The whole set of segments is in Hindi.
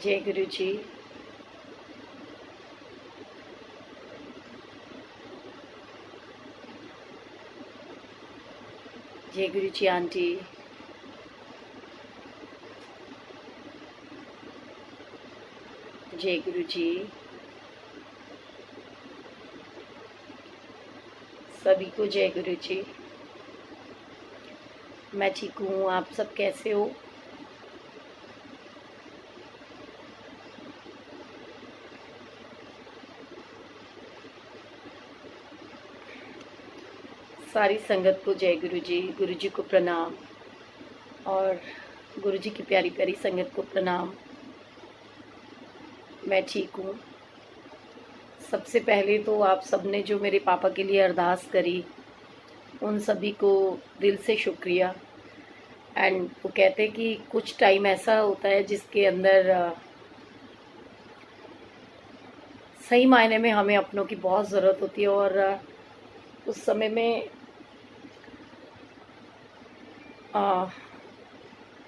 जय गुरु जी। जय गुरु जी आंटी। जय गुरु जी। सभी को जय गुरु जी। मैं ठीक हूँ, आप सब कैसे हो? सारी संगत को जय गुरु जी को प्रणाम, और गुरु जी की प्यारी प्यारी संगत को प्रणाम। मैं ठीक हूँ। सबसे पहले तो आप सबने जो मेरे पापा के लिए अरदास करी, उन सभी को दिल से शुक्रिया। एंड वो कहते हैं कि कुछ टाइम ऐसा होता है जिसके अंदर सही मायने में हमें अपनों की बहुत ज़रूरत होती है, और उस समय में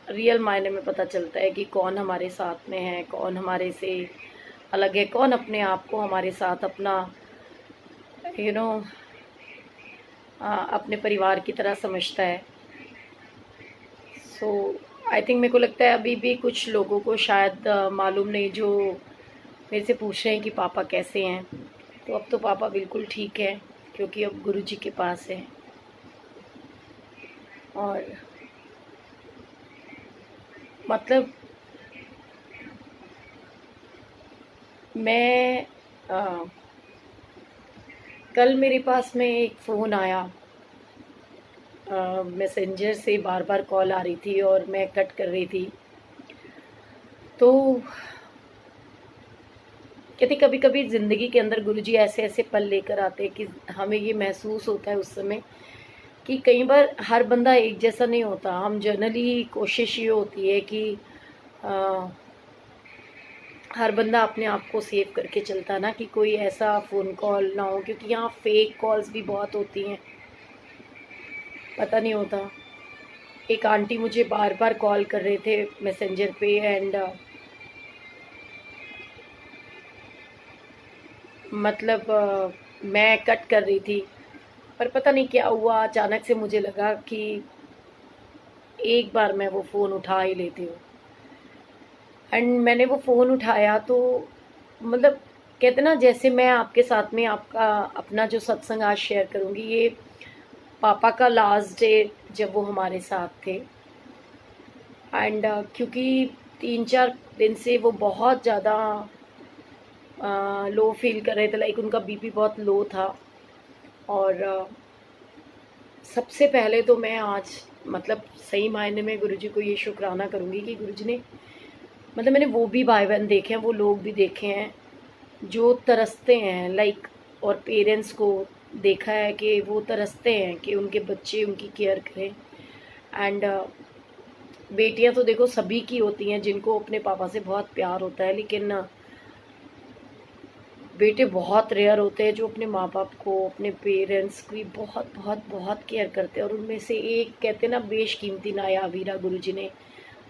रियल मायने में पता चलता है कि कौन हमारे साथ में है, कौन हमारे से अलग है, कौन अपने आप को हमारे साथ अपना यू नो अपने परिवार की तरह समझता है। सो आई थिंक मेरे को लगता है अभी भी कुछ लोगों को शायद मालूम नहीं, जो मेरे से पूछ रहे हैं कि पापा कैसे हैं। तो अब तो पापा बिल्कुल ठीक है, क्योंकि अब गुरु जी के पास है। और मतलब मैं कल मेरे पास में एक फ़ोन आया, मैसेंजर से बार बार कॉल आ रही थी और मैं कट कर रही थी। तो कहते कभी कभी ज़िंदगी के अंदर गुरुजी ऐसे ऐसे पल लेकर आते हैं कि हमें ये महसूस होता है उस समय कि कई बार हर बंदा एक जैसा नहीं होता। हम जनरली कोशिश ये होती है कि आ, हर बंदा अपने आप को सेव करके चलता ना, कि कोई ऐसा फ़ोन कॉल ना हो, क्योंकि यहाँ फेक कॉल्स भी बहुत होती हैं, पता नहीं होता। एक आंटी मुझे बार बार कॉल कर रहे थे मैसेंजर पे, एंड मतलब मैं कट कर रही थी, पर पता नहीं क्या हुआ, अचानक से मुझे लगा कि एक बार मैं वो फ़ोन उठा ही लेती हूँ। एंड मैंने वो फ़ोन उठाया तो मतलब कहते ना, जैसे मैं आपके साथ में आपका अपना जो सत्संग आज शेयर करूँगी, ये पापा का लास्ट डे जब वो हमारे साथ थे। एंड क्योंकि 3-4 दिन से वो बहुत ज़्यादा लो फील कर रहे थे, लाइक उनका बीपी बहुत लो था। और सबसे पहले तो मैं आज मतलब सही मायने में गुरुजी को ये शुक्राना करूँगी कि गुरुजी ने मतलब मैंने वो भी भाई बहन देखे हैं, वो लोग भी देखे हैं जो तरसते हैं, लाइक, और पेरेंट्स को देखा है कि वो तरसते हैं कि उनके बच्चे उनकी केयर करें। एंड बेटियां तो देखो सभी की होती हैं जिनको अपने पापा से बहुत प्यार होता है, लेकिन बेटे बहुत रेयर होते हैं जो अपने माँ बाप को, अपने पेरेंट्स की बहुत बहुत बहुत केयर करते हैं। और उनमें से एक कहते हैं ना, बेशकीमती नायाब हीरा गुरुजी ने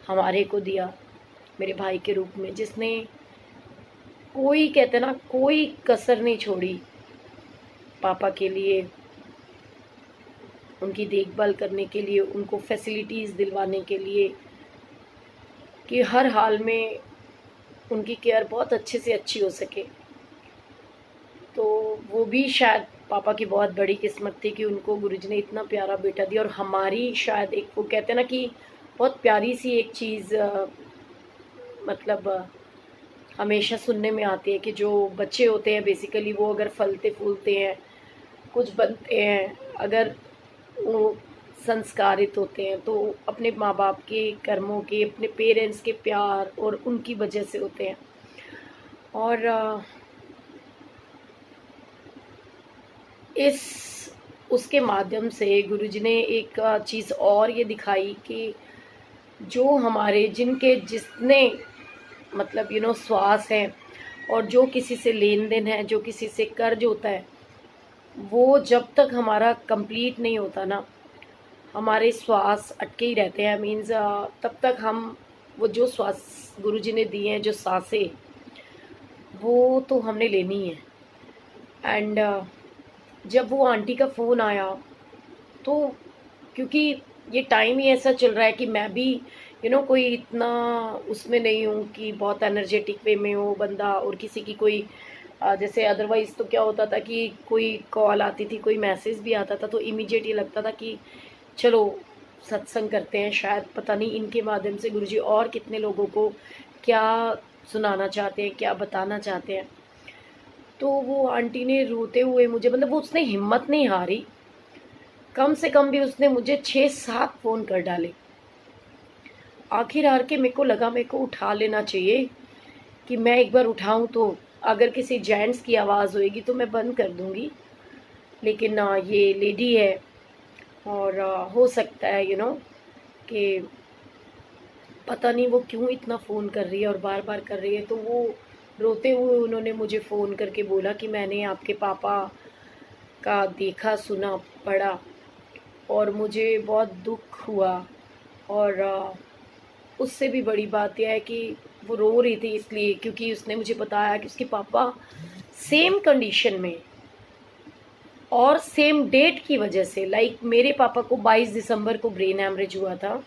हमारे को दिया, मेरे भाई के रूप में, जिसने कोई कहते ना कोई कसर नहीं छोड़ी पापा के लिए, उनकी देखभाल करने के लिए, उनको फैसिलिटीज़ दिलवाने के लिए, कि हर हाल में उनकी केयर बहुत अच्छे से अच्छी हो सके। तो वो भी शायद पापा की बहुत बड़ी किस्मत थी कि उनको गुरुजी ने इतना प्यारा बेटा दिया। और हमारी शायद एक, वो कहते हैं ना कि बहुत प्यारी सी एक चीज़ मतलब हमेशा सुनने में आती है कि जो बच्चे होते हैं बेसिकली वो अगर फलते फूलते हैं, कुछ बनते हैं, अगर वो संस्कारित होते हैं, तो अपने माँ बाप के कर्मों के, अपने पेरेंट्स के प्यार और उनकी वजह से होते हैं। और इस उसके माध्यम से गुरुजी ने एक चीज़ और ये दिखाई कि जो हमारे जिनके जितने मतलब श्वास हैं, और जो किसी से लेन देन है, जो किसी से कर्ज होता है, वो जब तक हमारा कंप्लीट नहीं होता ना, हमारे श्वास अटके ही रहते हैं। मीन्स तब तक हम वो जो श्वास गुरुजी ने दिए हैं, जो सांसें, वो तो हमने लेनी है। एंड जब वो आंटी का फ़ोन आया, तो क्योंकि ये टाइम ही ऐसा चल रहा है कि मैं भी कोई इतना उसमें नहीं हूँ कि बहुत एनर्जेटिक वे में हो बंदा, और किसी की कोई जैसे अदरवाइज़ तो क्या होता था कि कोई कॉल आती थी, कोई मैसेज भी आता था, तो इमीडिएट ये लगता था कि चलो सत्संग करते हैं, शायद पता नहीं इनके माध्यम से गुरुजी और कितने लोगों को क्या सुनाना चाहते हैं, क्या बताना चाहते हैं। तो वो आंटी ने रोते हुए मुझे, मतलब वो उसने हिम्मत नहीं हारी, कम से कम भी उसने मुझे 6-7 फ़ोन कर डाले। आखिर हार के मेरे को लगा मेरे को उठा लेना चाहिए, कि मैं एक बार उठाऊं तो अगर किसी जेंट्स की आवाज़ होएगी तो मैं बंद कर दूंगी, लेकिन ये लेडी है, और हो सकता है कि पता नहीं वो क्यों इतना फ़ोन कर रही है और बार बार कर रही है। तो वो रोते हुए उन्होंने मुझे फ़ोन करके बोला कि मैंने आपके पापा का देखा, सुना, पढ़ा, और मुझे बहुत दुख हुआ। और उससे भी बड़ी बात यह है कि वो रो रही थी इसलिए क्योंकि उसने मुझे बताया कि उसके पापा सेम कंडीशन में और सेम डेट की वजह से, लाइक मेरे पापा को 22 दिसंबर को ब्रेन हैमरेज हुआ था,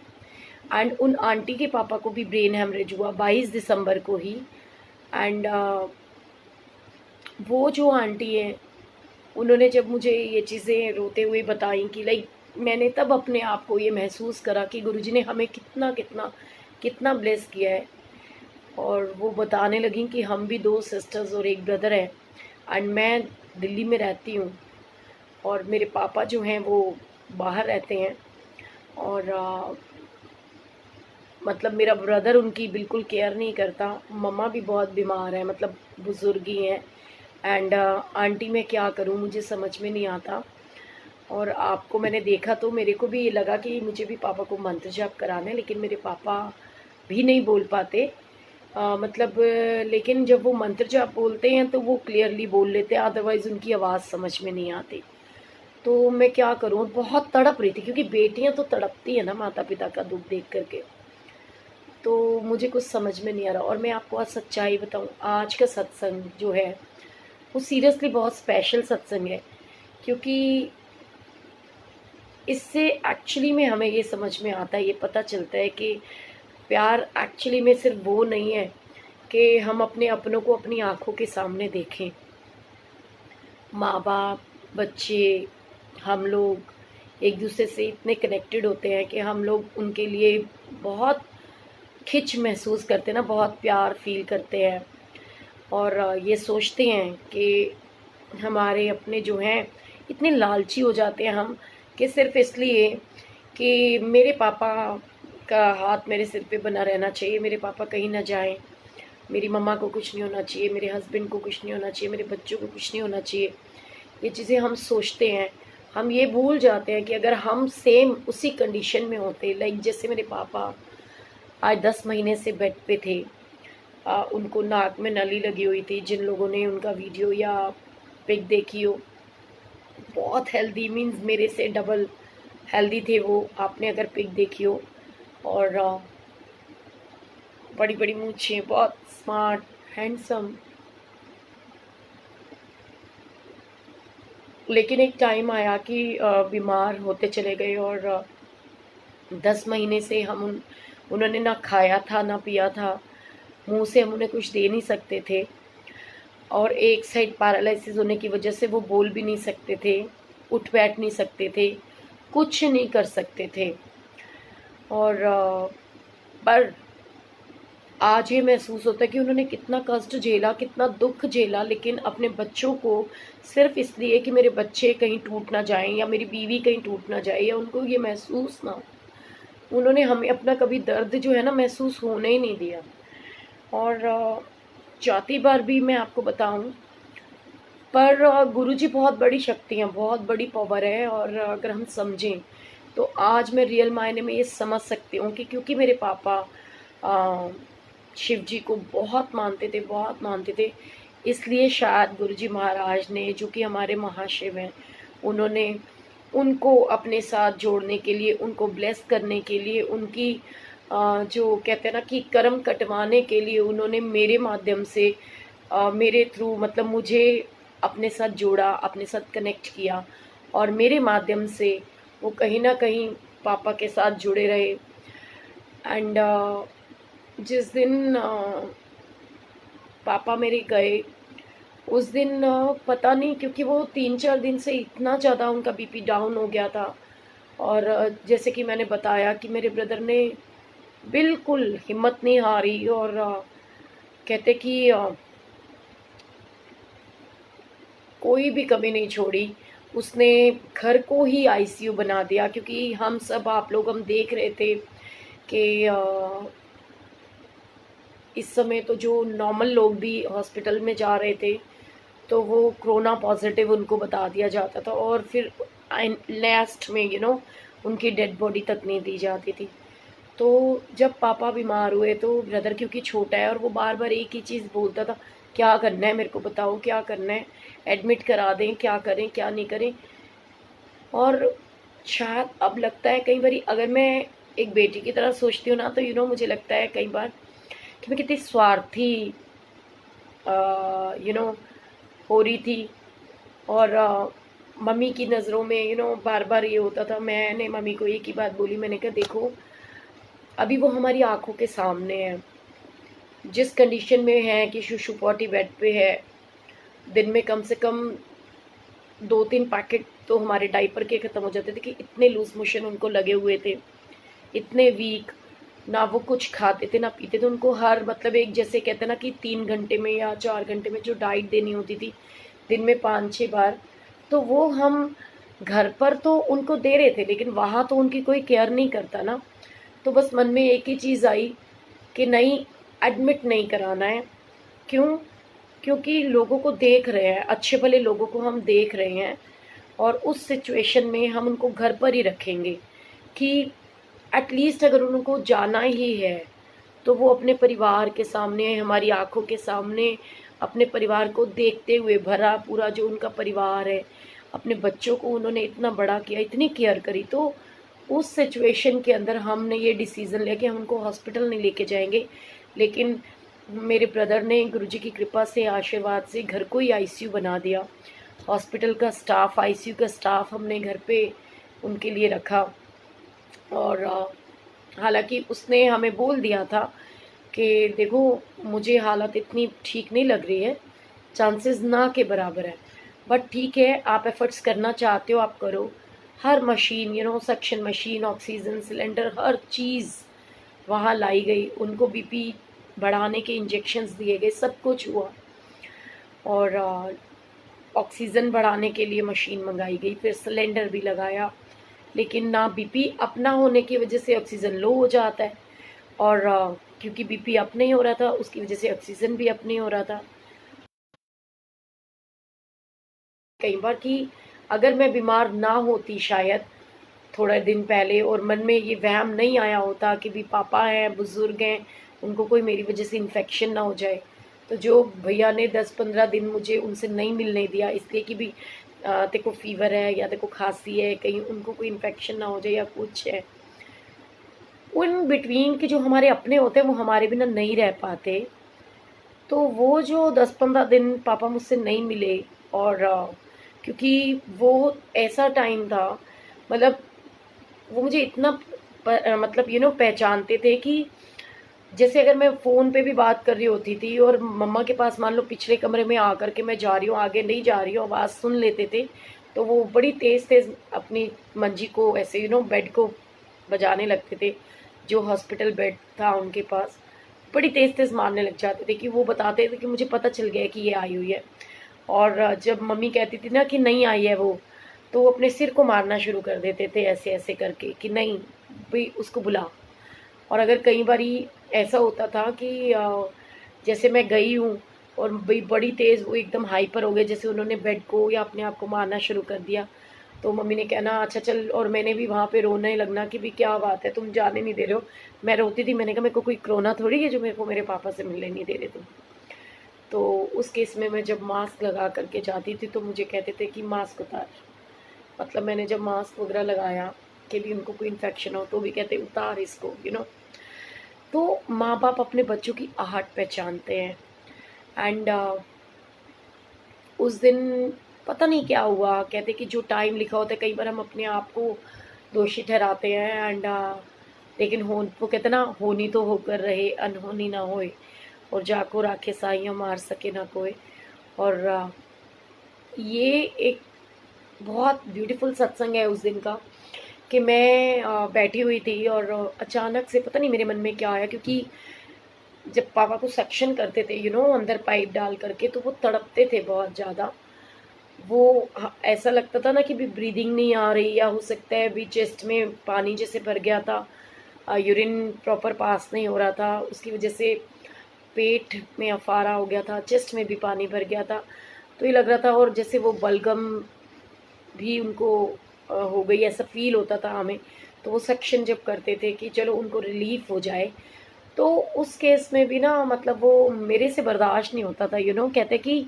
एंड उन आंटी के पापा को भी ब्रेन हैमरेज हुआ 22 दिसंबर को ही। एंड वो जो आंटी है, उन्होंने जब मुझे ये चीज़ें रोते हुए बताई कि लाइक मैंने तब अपने आप को ये महसूस करा कि गुरुजी ने हमें कितना कितना कितना ब्लेस किया है। और वो बताने लगी कि हम भी 2 सिस्टर्स और एक ब्रदर है, एंड मैं दिल्ली में रहती हूँ, और मेरे पापा जो हैं वो बाहर रहते हैं। और मतलब मेरा ब्रदर उनकी बिल्कुल केयर नहीं करता, मम्मा भी बहुत बीमार है, मतलब बुजुर्ग ही हैं। एंड आंटी मैं क्या करूँ, मुझे समझ में नहीं आता। और आपको मैंने देखा तो मेरे को भी ये लगा कि मुझे भी पापा को मंत्र जाप कराना है, लेकिन मेरे पापा भी नहीं बोल पाते। मतलब लेकिन जब वो मंत्र जाप बोलते हैं तो वो क्लियरली बोल लेते हैं, अदरवाइज़ उनकी आवाज़ समझ में नहीं आती। तो मैं क्या करूँ, बहुत तड़प रही थी क्योंकि बेटियां तो तड़पती है ना माता पिता का दुख देख करके। तो मुझे कुछ समझ में नहीं आ रहा। और मैं आपको आज सच्चाई बताऊं, आज का सत्संग जो है वो सीरियसली बहुत स्पेशल सत्संग है, क्योंकि इससे एक्चुअली में हमें ये समझ में आता है, ये पता चलता है कि प्यार एक्चुअली में सिर्फ वो नहीं है कि हम अपने अपनों को अपनी आंखों के सामने देखें। माँ बाप, बच्चे, हम लोग एक दूसरे से इतने कनेक्टेड होते हैं कि हम लोग उनके लिए बहुत खिंच महसूस करते हैं ना, बहुत प्यार फील करते हैं। और ये सोचते हैं कि हमारे अपने जो हैं, इतने लालची हो जाते हैं हम कि सिर्फ इसलिए कि मेरे पापा का हाथ मेरे सिर पे बना रहना चाहिए, मेरे पापा कहीं ना जाएं, मेरी मम्मा को कुछ नहीं होना चाहिए, मेरे हस्बैंड को कुछ नहीं होना चाहिए, मेरे बच्चों को कुछ नहीं होना चाहिए। ये चीज़ें हम सोचते हैं। हम ये भूल जाते हैं कि अगर हम सेम उसी कंडीशन में होते, लाइक जैसे मेरे पापा आज 10 महीने से बेड पे थे, उनको नाक में नली लगी हुई थी, जिन लोगों ने उनका वीडियो या पिक देखी हो, बहुत हेल्दी, मीन्स मेरे से डबल हेल्दी थे वो, आपने अगर पिक देखी हो। और बड़ी बड़ी मूछें, बहुत स्मार्ट, हैंडसम। लेकिन एक टाइम आया कि बीमार होते चले गए, और 10 महीने से उन्होंने ना खाया था ना पिया था, मुंह से हम उन्हें कुछ दे नहीं सकते थे, और एक साइड पैरालिसिस होने की वजह से वो बोल भी नहीं सकते थे, उठ बैठ नहीं सकते थे, कुछ नहीं कर सकते थे। और पर आज ये महसूस होता है कि उन्होंने कितना कष्ट झेला, कितना दुख झेला, लेकिन अपने बच्चों को सिर्फ इसलिए कि मेरे बच्चे कहीं टूट ना जाएं या मेरी बीवी कहीं टूट ना जाए या उनको ये महसूस ना हो, उन्होंने हमें अपना कभी दर्द जो है ना महसूस होने ही नहीं दिया। और चौथी बार भी मैं आपको बताऊं, पर गुरुजी बहुत बड़ी शक्ति है, बहुत बड़ी पावर है। और अगर हम समझें तो आज मैं रियल मायने में ये समझ सकती हूँ कि क्योंकि मेरे पापा अ, शिव जी को बहुत मानते थे, बहुत मानते थे, इसलिए शायद गुरुजी महाराज ने, जो कि हमारे महाशिव हैं, उन्होंने उनको अपने साथ जोड़ने के लिए, उनको ब्लेस करने के लिए, उनकी जो कहते हैं ना कि कर्म कटवाने के लिए उन्होंने मेरे माध्यम से, मेरे थ्रू, मतलब मुझे अपने साथ जोड़ा, अपने साथ कनेक्ट किया, और मेरे माध्यम से वो कहीं ना कहीं पापा के साथ जुड़े रहे। एंड जिस दिन पापा मेरे गए, उस दिन पता नहीं, क्योंकि वो 3-4 दिन से इतना ज़्यादा उनका बीपी डाउन हो गया था। और जैसे कि मैंने बताया कि मेरे ब्रदर ने बिल्कुल हिम्मत नहीं हारी, और कहते कि कोई भी कमी नहीं छोड़ी। उसने घर को ही आईसीयू बना दिया, क्योंकि हम सब, आप लोग, हम देख रहे थे कि इस समय तो जो नॉर्मल लोग भी हॉस्पिटल में जा रहे थे तो वो कोरोना पॉजिटिव उनको बता दिया जाता था, और फिर लास्ट में उनकी डेड बॉडी तक नहीं दी जाती थी। तो जब पापा बीमार हुए तो ब्रदर, क्योंकि छोटा है और वो बार बार एक ही चीज़ बोलता था, क्या करना है मेरे को बताओ, क्या करना है, एडमिट करा दें, क्या करें क्या नहीं करें। और शायद अब लगता है कई बार, अगर मैं एक बेटी की तरह सोचती हूँ ना, तो मुझे लगता है कई बार कि मैं कितनी स्वार्थी हो रही थी। और मम्मी की नज़रों में बार बार ये होता था। मैंने मम्मी को एक ही बात बोली, मैंने कहा देखो, अभी वो हमारी आंखों के सामने है, जिस कंडीशन में है कि शुशु पॉटी बेड पे है, दिन में कम से कम 2-3 पैकेट तो हमारे डाइपर के ख़त्म हो जाते थे, कि इतने लूज मोशन उनको लगे हुए थे, इतने वीक, ना वो कुछ खाते थे ना पीते थे। उनको हर, मतलब एक, जैसे कहते हैं ना कि 3 घंटे में या 4 घंटे में जो डाइट देनी होती थी, दिन में 5-6 बार, तो वो हम घर पर तो उनको दे रहे थे, लेकिन वहाँ तो उनकी कोई केयर नहीं करता ना। तो बस मन में एक ही चीज़ आई कि नहीं, एडमिट नहीं कराना है। क्यों? क्योंकि लोगों को देख रहे हैं, अच्छे भले लोगों को हम देख रहे हैं, और उस सिचुएशन में हम उनको घर पर ही रखेंगे, कि एटलीस्ट अगर उनको जाना ही है तो वो अपने परिवार के सामने, हमारी आंखों के सामने, अपने परिवार को देखते हुए, भरा पूरा जो उनका परिवार है, अपने बच्चों को उन्होंने इतना बड़ा किया, इतनी केयर करी। तो उस सिचुएशन के अंदर हमने ये डिसीज़न लिया कि हम उनको हॉस्पिटल नहीं लेके जाएंगे, लेकिन मेरे ब्रदर ने गुरुजी की कृपा से, आशीर्वाद से, घर को ही आईसीयू बना दिया। हॉस्पिटल का स्टाफ, आईसीयू का स्टाफ हमने घर पे उनके लिए रखा। और हालांकि उसने हमें बोल दिया था कि देखो, मुझे हालत इतनी ठीक नहीं लग रही है, चांसेस ना के बराबर है, बट ठीक है, आप एफर्ट्स करना चाहते हो आप करो। हर machine, suction machine, oxygen cylinder, हर चीज़ वहाँ लाई गई। उनको बीपी बढ़ाने के इंजेक्शन्स दिए गए, सब कुछ हुआ। और ऑक्सीजन बढ़ाने के लिए मशीन मंगाई गई, फिर सिलेंडर भी लगाया, लेकिन ना, बीपी अपना होने की वजह से ऑक्सीजन लो हो जाता है, और क्योंकि बीपी अप नहीं हो रहा था, उसकी वजह से ऑक्सीजन भी अप नहीं हो रहा था। कई बार कि अगर मैं बीमार ना होती शायद थोड़ा दिन पहले, और मन में ये वहम नहीं आया होता कि भी पापा हैं, बुजुर्ग हैं, उनको कोई मेरी वजह से इन्फेक्शन ना हो जाए, तो जो भैया ने 10-15 दिन मुझे उनसे नहीं मिलने दिया, इसलिए कि भी तेरे को फीवर है या तेरे को खांसी है, कहीं उनको कोई इन्फेक्शन ना हो जाए या कुछ है, उन बिटवीन के जो हमारे अपने होते हैं वो हमारे बिना नहीं रह पाते। तो वो जो 10-15 दिन पापा मुझसे नहीं मिले, और क्योंकि वो ऐसा टाइम था, मतलब वो मुझे इतना मतलब पहचानते थे कि जैसे अगर मैं फ़ोन पे भी बात कर रही होती थी और मम्मा के पास मान लो पिछले कमरे में आकर के मैं जा रही हूँ, आगे नहीं जा रही हूँ, आवाज़ सुन लेते थे, तो वो बड़ी तेज़-तेज़ अपनी मंजी को ऐसे बेड को बजाने लगते थे, जो हॉस्पिटल बेड था उनके पास, बड़ी तेज़-तेज़ मारने लग जाते थे, कि वो बताते थे कि मुझे पता चल गया कि ये आई हुई है। और जब मम्मी कहती थी ना कि नहीं आई है वो, तो वो अपने सिर को मारना शुरू कर देते थे ऐसे-ऐसे करके, कि नहीं भई उसको बुला। और अगर कई बारी ऐसा होता था कि जैसे मैं गई हूँ और भई बड़ी तेज़ वो एकदम हाइपर हो गए, जैसे उन्होंने बेड को या अपने आप को मारना शुरू कर दिया, तो मम्मी ने कहना अच्छा चल, और मैंने भी वहाँ पे रोने लगना कि भी क्या बात है, तुम जाने नहीं दे रहे हो। मैं रोती थी, मैंने कहा मेरे को कोई कोरोना थोड़ी है जो मेरे को मेरे पापा से मिलने नहीं दे रहे तुम। तो उस केस में मैं जब मास्क लगा करके जाती थी तो मुझे कहते थे कि मास्क उतार, मतलब मैंने जब मास्क वगैरह लगाया कि भी उनको कोई इन्फेक्शन हो तो भी कहते उतार इसको। तो माँ बाप अपने बच्चों की आहट पहचानते हैं। एंड उस दिन पता नहीं क्या हुआ, कहते कि जो टाइम लिखा होता है, कई बार हम अपने आप को दोषी ठहराते हैं। एंड लेकिन हो वो कहते ना, होनी तो होकर रहे अनहोनी ना होए, और जाको राखे साइयाँ मार सके ना कोई। और ये एक बहुत ब्यूटीफुल सत्संग है उस दिन का, कि मैं बैठी हुई थी और अचानक से पता नहीं मेरे मन में क्या आया, क्योंकि जब पापा को सक्शन करते थे अंदर पाइप डाल करके, तो वो तड़पते थे बहुत ज़्यादा। वो ऐसा लगता था ना कि भी ब्रीदिंग नहीं आ रही, या हो सकता है भी चेस्ट में पानी जैसे भर गया था, यूरिन प्रॉपर पास नहीं हो रहा था, उसकी वजह से पेट में अफारा हो गया था, चेस्ट में भी पानी भर गया था। तो ये लग रहा था, और जैसे वो बलगम भी उनको हो गई, ऐसा फील होता था हमें। तो वो सेक्शन जब करते थे कि चलो उनको रिलीफ हो जाए, तो उस केस में भी ना, मतलब वो मेरे से बर्दाश्त नहीं होता था। कहते कि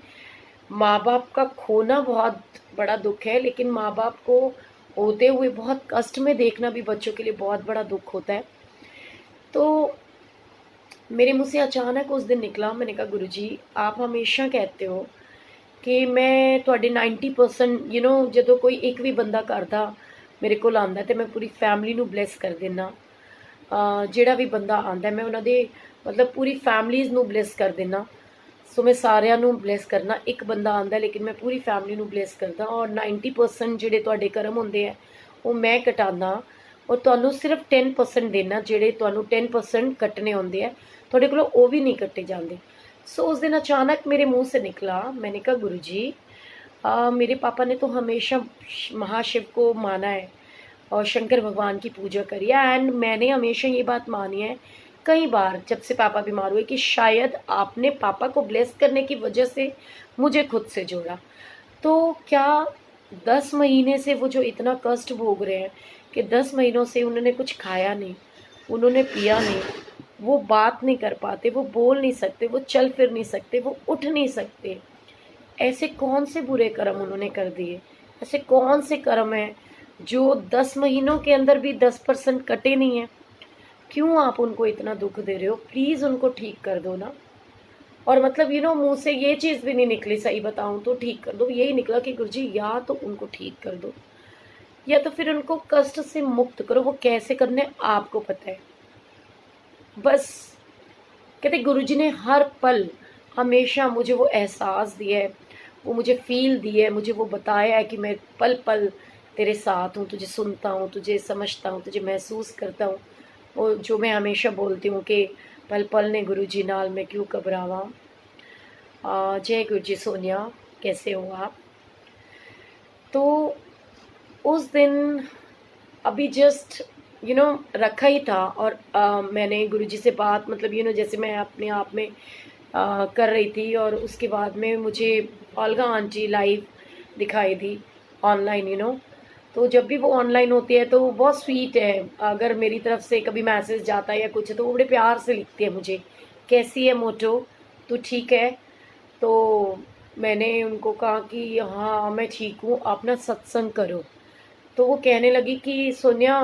माँ बाप का खोना बहुत बड़ा दुख है, लेकिन माँ बाप को होते हुए बहुत कष्ट में देखना भी बच्चों के लिए बहुत बड़ा दुख होता है। तो मेरे मुँह से अचानक उस दिन निकला, मैंने कहा गुरुजी, आप हमेशा कहते हो कि मैं ਤੁਹਾਡੇ 90% ਜਦੋਂ ਕੋਈ ਇੱਕ ਵੀ ਬੰਦਾ ਕਰਦਾ ਮੇਰੇ ਕੋਲ ਆਂਦਾ ਤੇ ਮੈਂ ਪੂਰੀ ਫੈਮਿਲੀ ਨੂੰ ਬਲੈਸ ਕਰ ਦਿੰਨਾ। ਜਿਹੜਾ ਵੀ ਬੰਦਾ ਆਂਦਾ ਮੈਂ ਉਹਨਾਂ ਦੇ ਮਤਲਬ ਪੂਰੀ ਫੈਮਲੀਜ਼ ਨੂੰ ਬਲੈਸ ਕਰ ਦਿੰਨਾ। ਸੋ ਮੈਂ ਸਾਰਿਆਂ ਨੂੰ ਬਲੈਸ ਕਰਨਾ, ਇੱਕ ਬੰਦਾ ਆਂਦਾ ਲੇਕਿਨ ਮੈਂ ਪੂਰੀ ਫੈਮਿਲੀ ਨੂੰ ਬਲੈਸ ਕਰਦਾ, ਔਰ 90% ਜਿਹੜੇ ਤੁਹਾਡੇ ਕਰਮ ਹੁੰਦੇ ਆ ਉਹ ਮੈਂ ਕਟਾਉਂਦਾ, ਔਰ ਤੁਹਾਨੂੰ ਸਿਰਫ 10% ਦੇਣਾ, ਜਿਹੜੇ ਤੁਹਾਨੂੰ 10% ਕੱਟਣੇ ਹੁੰਦੇ ਆ ਤੁਹਾਡੇ ਕੋਲੋਂ ਉਹ ਵੀ ਨਹੀਂ ਕੱਟੇ ਜਾਂਦੇ। सो उस दिन अचानक मेरे मुंह से निकला, मैंने कहा गुरुजी, मेरे पापा ने तो हमेशा महाशिव को माना है और शंकर भगवान की पूजा करी है, एंड मैंने हमेशा ये बात मानी है कई बार जब से पापा बीमार हुए, कि शायद आपने पापा को ब्लेस करने की वजह से मुझे खुद से जोड़ा। तो क्या 10 महीने से वो जो इतना कष्ट भोग रहे हैं, कि 10 महीनों से उन्होंने कुछ खाया नहीं, उन्होंने पिया नहीं, वो बात नहीं कर पाते, वो बोल नहीं सकते, वो चल फिर नहीं सकते, वो उठ नहीं सकते, ऐसे कौन से बुरे कर्म उन्होंने कर दिए? ऐसे कौन से कर्म हैं जो 10 महीनों के अंदर भी 10% कटे नहीं हैं? क्यों आप उनको इतना दुख दे रहे हो? प्लीज़ उनको ठीक कर दो ना। और मतलब मुँह से ये चीज़ भी नहीं निकली, सही बताऊँ तो, ठीक कर दो। यही निकला कि गुरुजी या तो उनको ठीक कर दो, या तो फिर उनको कष्ट से मुक्त करो। वो कैसे करना है आपको पता है। बस कहते गुरुजी ने हर पल हमेशा मुझे वो एहसास दिया है, वो मुझे फ़ील दिया है, मुझे वो बताया है कि मैं पल पल तेरे साथ हूँ, तुझे सुनता हूँ, तुझे समझता हूँ, तुझे महसूस करता हूँ। वो जो मैं हमेशा बोलती हूँ कि पल पल ने गुरुजी नाल मैं क्यों घबरावां। जय गुरुजी सोनिया, कैसे हो आप? तो उस दिन अभी जस्ट रखा ही था, और मैंने गुरुजी से बात, मतलब जैसे मैं अपने आप में कर रही थी, और उसके बाद में मुझे ओल्गा आंटी लाइव दिखाई दी ऑनलाइन। तो जब भी वो ऑनलाइन होती है तो वो बहुत स्वीट है। अगर मेरी तरफ से कभी मैसेज जाता है या कुछ, तो वो बड़े प्यार से लिखती है मुझे, कैसी है मोटो, तू ठीक है? तो मैंने उनको कहा कि हाँ मैं ठीक हूँ, आप ना सत्संग करो। तो वो कहने लगी कि सोनिया,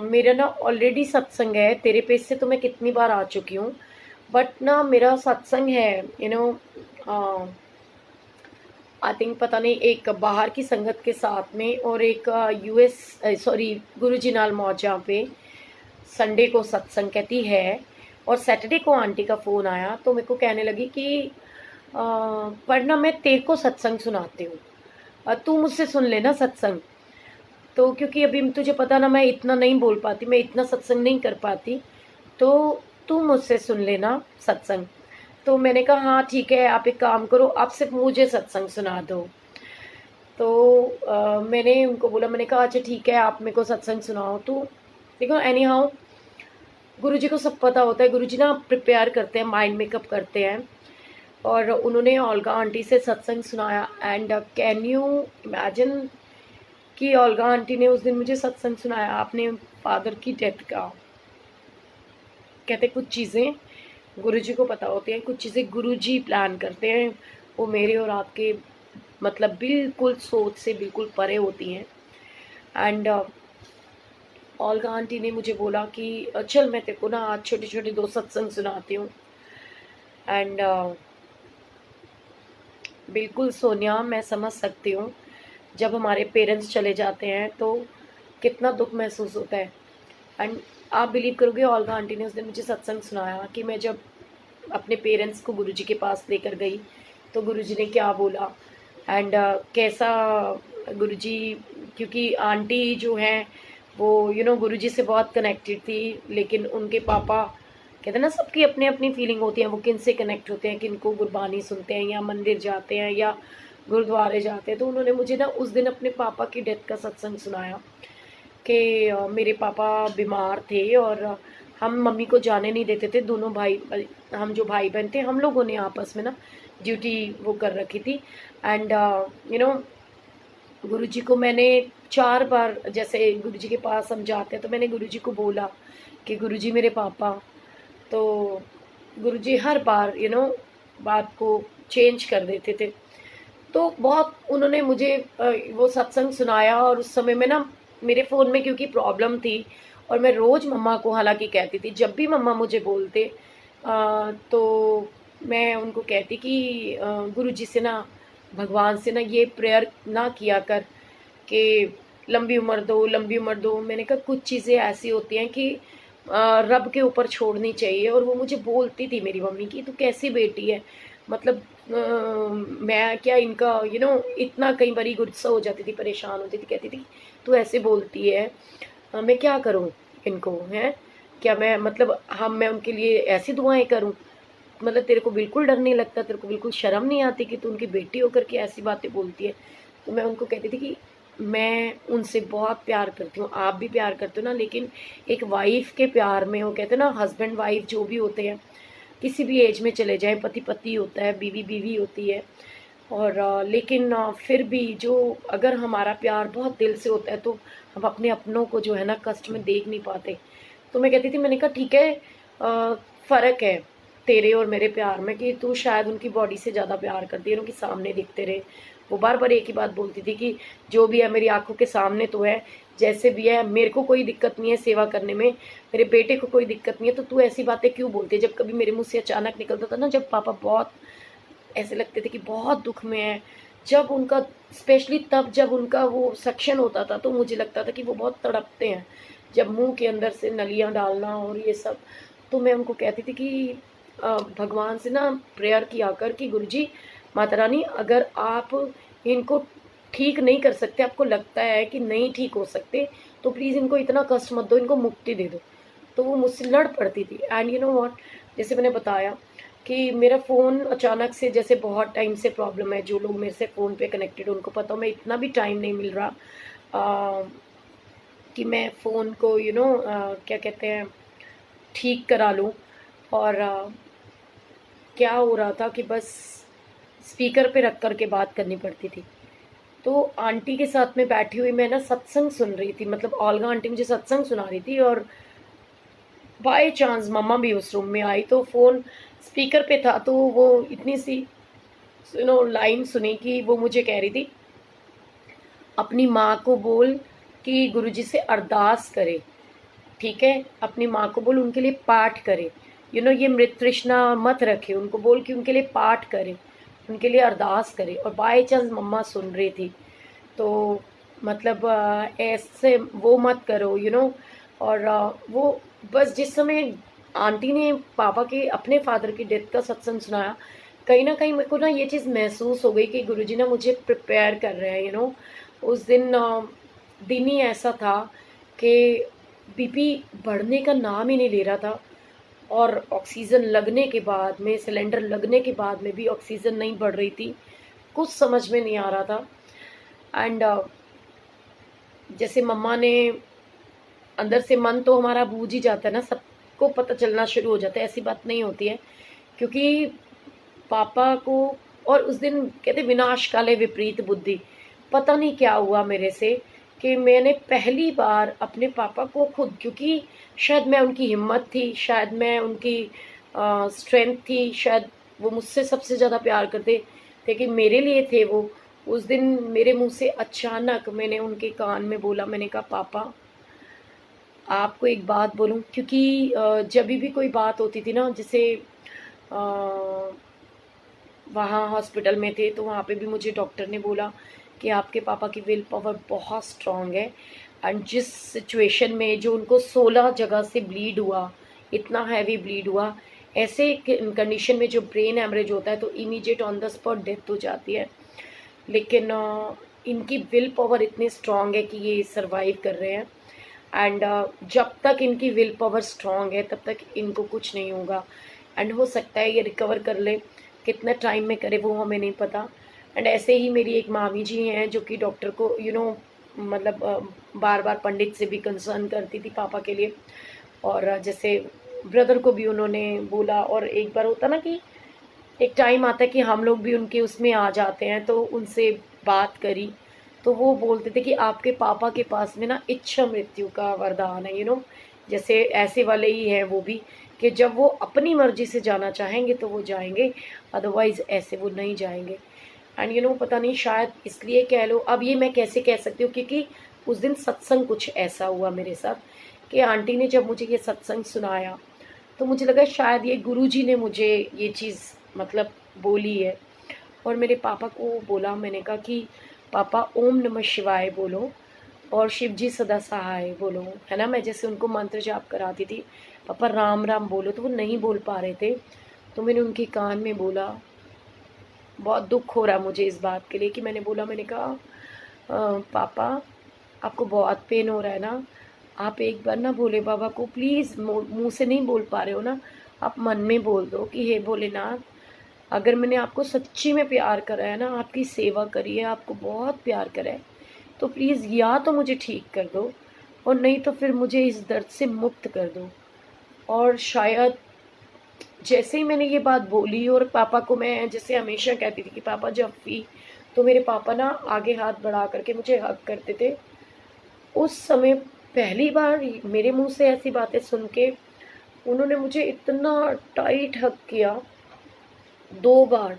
मेरा ना ऑलरेडी सत्संग है, तेरे पेज से तो मैं कितनी बार आ चुकी हूँ, बट ना मेरा सत्संग है आई थिंक, पता नहीं, एक बाहर की संगत के साथ में, और एक यूएस, सॉरी, गुरुजी नाल मौजा पे संडे को सत्संग कहती है। और सैटरडे को आंटी का फ़ोन आया, तो मेरे को कहने लगी कि पर ना मैं तेरे को सत्संग सुनाती हूँ, तू मुझसे सुन लेना सत्संग। तो क्योंकि अभी तुझे पता ना, मैं इतना नहीं बोल पाती, मैं इतना सत्संग नहीं कर पाती, तो तू मुझसे सुन लेना सत्संग। तो मैंने कहा हाँ ठीक है, आप एक काम करो, आप सिर्फ मुझे सत्संग सुना दो। तो मैंने उनको बोला, मैंने कहा अच्छा ठीक है, आप मेरे को सत्संग सुनाओ। तो देखो एनी हाउ, गुरु जी को सब पता होता है, गुरु जी ना प्रिपेयर करते हैं, माइंड मेकअप करते हैं, और उन्होंने ओल्गा आंटी से सत्संग सुनाया। एंड कैन यू इमेजिन कि ओल्गा आंटी ने उस दिन मुझे सत्संग सुनाया अपने फादर की डेथ का। कहते कुछ चीज़ें गुरुजी को पता होती हैं, कुछ चीज़ें गुरुजी प्लान करते हैं, वो मेरे और आपके मतलब बिल्कुल सोच से बिल्कुल परे होती हैं। एंड ओल्गा आंटी ने मुझे बोला कि चल मैं तेरे को ना आज छोटे छोटे 2 सत्संग सुनाती हूँ। एंड बिल्कुल सोनिया, मैं समझ सकती हूँ जब हमारे पेरेंट्स चले जाते हैं तो कितना दुख महसूस होता है। एंड आप बिलीव करोगे, ओल्गा आंटी ने उस दिन मुझे सत्संग सुनाया कि मैं जब अपने पेरेंट्स को गुरुजी के पास लेकर गई तो गुरुजी ने क्या बोला। एंड कैसा गुरुजी, क्योंकि आंटी जो हैं वो गुरुजी से बहुत कनेक्टेड थी, लेकिन उनके पापा कहते हैं ना, सबकी अपनी अपनी फीलिंग होती है, वो किन से कनेक्ट होते हैं, किन को गुरबानी सुनते हैं या मंदिर जाते हैं या गुरुद्वारे जाते हैं। तो उन्होंने मुझे ना उस दिन अपने पापा की डेथ का सत्संग सुनाया कि मेरे पापा बीमार थे और हम मम्मी को जाने नहीं देते थे। दोनों भाई, हम जो भाई बहन थे, हम लोगों ने आपस में ना ड्यूटी वो कर रखी थी। एंड गुरुजी को मैंने 4 बार, जैसे गुरुजी के पास हम जाते हैं तो मैंने गुरुजी को बोला कि गुरुजी मेरे पापा। तो गुरुजी हर बार बात को चेंज कर देते थे। तो बहुत उन्होंने मुझे वो सत्संग सुनाया। और उस समय में ना मेरे फ़ोन में क्योंकि प्रॉब्लम थी, और मैं रोज़ मम्मा को हालांकि कहती थी, जब भी मम्मा मुझे बोलते तो मैं उनको कहती कि गुरुजी से ना, भगवान से ना ये प्रेयर ना किया कर कि लंबी उम्र दो, लंबी उम्र दो। मैंने कहा कुछ चीज़ें ऐसी होती हैं कि रब के ऊपर छोड़नी चाहिए। और वो मुझे बोलती थी मेरी मम्मी की, तू कैसी बेटी है, मतलब मैं क्या इनका इतना, कई बारी गुस्सा हो जाती थी, परेशान होती थी, कहती थी तू ऐसे बोलती है, मैं क्या करूं इनको, हैं क्या मैं, मतलब मैं उनके लिए ऐसी दुआएं करूं, मतलब तेरे को बिल्कुल डर नहीं लगता, तेरे को बिल्कुल शर्म नहीं आती कि तू उनकी बेटी होकर के ऐसी बातें बोलती है। तो मैं उनको कहती थी कि मैं उनसे बहुत प्यार करती हूँ, आप भी प्यार करते हो ना, लेकिन एक वाइफ के प्यार में, वो कहते हैं ना हस्बैंड वाइफ जो भी होते हैं किसी भी एज में चले जाए, पति पति होता है, बीवी बीवी होती है। और लेकिन फिर भी जो, अगर हमारा प्यार बहुत दिल से होता है तो हम अपने अपनों को जो है ना कष्ट में देख नहीं पाते। तो मैं कहती थी, मैंने कहा ठीक है, फ़र्क है तेरे और मेरे प्यार में कि तू शायद उनकी बॉडी से ज़्यादा प्यार करती है, उनके सामने दिखते रहे। वो बार बार एक ही बात बोलती थी कि जो भी है मेरी आंखों के सामने तो है, जैसे भी है मेरे को कोई दिक्कत नहीं है सेवा करने में, मेरे बेटे को कोई दिक्कत नहीं है, तो तू ऐसी बातें क्यों बोलती है। जब कभी मेरे मुंह से अचानक निकलता था ना, जब पापा बहुत ऐसे लगते थे कि बहुत दुख में है, जब उनका, स्पेशली तब जब उनका वो सक्शन होता था तो मुझे लगता था कि वो बहुत तड़पते हैं, जब मुंह के अंदर से नलियां डालना और ये सब। तो मैं उनको कहती थी कि भगवान से ना प्रेयर किया कर कि गुरुजी, माता रानी, अगर आप इनको ठीक नहीं कर सकते, आपको लगता है कि नहीं ठीक हो सकते, तो प्लीज़ इनको इतना कष्ट मत दो, इनको मुक्ति दे दो। तो वो मुझसे लड़ पड़ती थी। एंड यू नो व्हाट, जैसे मैंने बताया कि मेरा फ़ोन अचानक से, जैसे बहुत टाइम से प्रॉब्लम है, जो लोग मेरे से फ़ोन पे कनेक्टेड उनको पता हो, मैं इतना भी टाइम नहीं मिल रहा कि मैं फ़ोन को क्या कहते हैं, ठीक करा लूँ। और क्या हो रहा था कि बस स्पीकर पे रख कर के बात करनी पड़ती थी। तो आंटी के साथ में बैठी हुई मैं ना सत्संग सुन रही थी, मतलब ओल्गा आंटी मुझे सत्संग सुना रही थी, और बाय चांस मम्मा भी उस रूम में आई तो फ़ोन स्पीकर पे था। तो वो इतनी सी लाइन सुनी कि वो मुझे कह रही थी, अपनी माँ को बोल कि गुरुजी से अरदास करे, ठीक है, अपनी माँ को बोल उनके लिए पाठ करे, ये मृत तृष्णा मत रखे, उनको बोल कि उनके लिए पाठ करे, उनके लिए अरदास करे। और बाय चांस मम्मा सुन रही थी। तो मतलब ऐसे वो मत करो, और वो बस जिस समय आंटी ने पापा के, अपने फादर की डेथ का सत्संग सुनाया, कहीं ना कहीं मेरे को ना ये चीज़ महसूस हो गई कि गुरुजी ना मुझे प्रिपेयर कर रहे हैं। उस दिन दिन ही ऐसा था कि बीपी बढ़ने का नाम ही नहीं ले रहा था, और ऑक्सीजन लगने के बाद में, सिलेंडर लगने के बाद में भी ऑक्सीजन नहीं बढ़ रही थी, कुछ समझ में नहीं आ रहा था। एंड जैसे मम्मा ने, अंदर से मन तो हमारा बूझ ही जाता है ना, सबको पता चलना शुरू हो जाता है, ऐसी बात नहीं होती है, क्योंकि पापा को, और उस दिन कहते विनाश काले विपरीत बुद्धि, पता नहीं क्या हुआ मेरे से कि मैंने पहली बार अपने पापा को खुद, क्योंकि शायद मैं उनकी हिम्मत थी, शायद मैं उनकी स्ट्रेंथ थी, शायद वो मुझसे सबसे ज़्यादा प्यार करते थे कि मेरे लिए थे वो। उस दिन मेरे मुंह से अचानक मैंने उनके कान में बोला, मैंने कहा पापा, आपको एक बात बोलूं, क्योंकि जब भी कोई बात होती थी ना, जैसे वहाँ हॉस्पिटल में थे तो वहाँ पे भी मुझे डॉक्टर ने बोला कि आपके पापा की विल पावर बहुत स्ट्रांग है। एंड जिस सिचुएशन में जो उनको 16 जगह से ब्लीड हुआ, इतना हैवी ब्लीड हुआ, ऐसे कंडीशन में जो ब्रेन हेमरेज होता है तो immediate on the spot death हो जाती है। लेकिन इनकी विल पावर इतनी स्ट्रांग है कि ये सरवाइव कर रहे हैं। एंड जब तक इनकी विल पावर स्ट्रांग है तब तक इनको कुछ नहीं होगा। एंड हो सकता है ये रिकवर कर ले, कितना टाइम में करे वो हमें नहीं पता। एंड ऐसे ही मेरी एक मामी जी हैं जो कि डॉक्टर को मतलब बार बार पंडित से भी कंसर्न करती थी पापा के लिए। और जैसे ब्रदर को भी उन्होंने बोला, और एक बार होता ना कि एक टाइम आता है कि हम लोग भी उनके उसमें आ जाते हैं, तो उनसे बात करी तो वो बोलते थे कि आपके पापा के पास में ना इच्छा मृत्यु का वरदान है। जैसे ऐसे वाले ही हैं वो भी, कि जब वो अपनी मर्जी से जाना चाहेंगे तो वो जाएंगे, अदरवाइज ऐसे वो नहीं जाएंगे। एंड पता नहीं, शायद इसलिए कह लो, अब ये मैं कैसे कह सकती हूँ, क्योंकि उस दिन सत्संग कुछ ऐसा हुआ मेरे साथ कि आंटी ने जब मुझे ये सत्संग सुनाया तो मुझे लगा शायद ये गुरुजी ने मुझे ये चीज़ मतलब बोली है। और मेरे पापा को बोला, मैंने कहा कि पापा ओम नमः शिवाय बोलो और शिव जी सदा सहाय बोलो, है ना। मैं जैसे उनको मंत्र जाप कराती थी, पापा राम राम बोलो, तो वो नहीं बोल पा रहे थे। तो मैंने उनके कान में बोला, बहुत दुख हो रहा मुझे इस बात के लिए कि मैंने कहा पापा आपको बहुत पेन हो रहा है ना, आप एक बार ना भोले बाबा को प्लीज़, मुंह से नहीं बोल पा रहे हो ना, आप मन में बोल दो कि हे भोलेनाथ, अगर मैंने आपको सच्ची में प्यार करा है ना, आपकी सेवा करी है, आपको बहुत प्यार करा है, तो प्लीज़ या तो मुझे ठीक कर दो और नहीं तो फिर मुझे इस दर्द से मुक्त कर दो। और शायद जैसे ही मैंने ये बात बोली, और पापा को मैं जैसे हमेशा कहती थी कि पापा जब भी, तो मेरे पापा ना आगे हाथ बढ़ा करके मुझे हग करते थे। उस समय पहली बार मेरे मुंह से ऐसी बातें सुन के उन्होंने मुझे इतना टाइट हग किया 2 बार।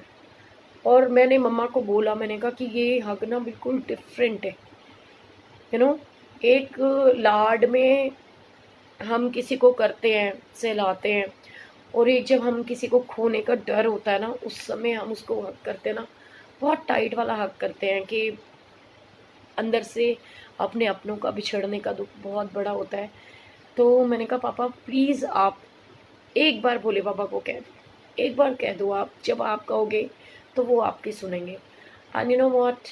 और मैंने मम्मा को बोला, मैंने कहा कि ये हग ना बिल्कुल डिफरेंट है। यू नो एक लाड में हम किसी को करते हैं, सहलाते हैं, और एक जब हम किसी को खोने का डर होता है ना, उस समय हम उसको हक करते हैं ना, बहुत टाइट वाला हक करते हैं कि अंदर से अपने अपनों का बिछड़ने का दुख बहुत बड़ा होता है। तो मैंने कहा पापा प्लीज़ आप एक बार भोले बाबा को कह दो, एक बार कह दो, आप जब आप कहोगे तो वो आपकी सुनेंगे। एंड यू नो व्हाट,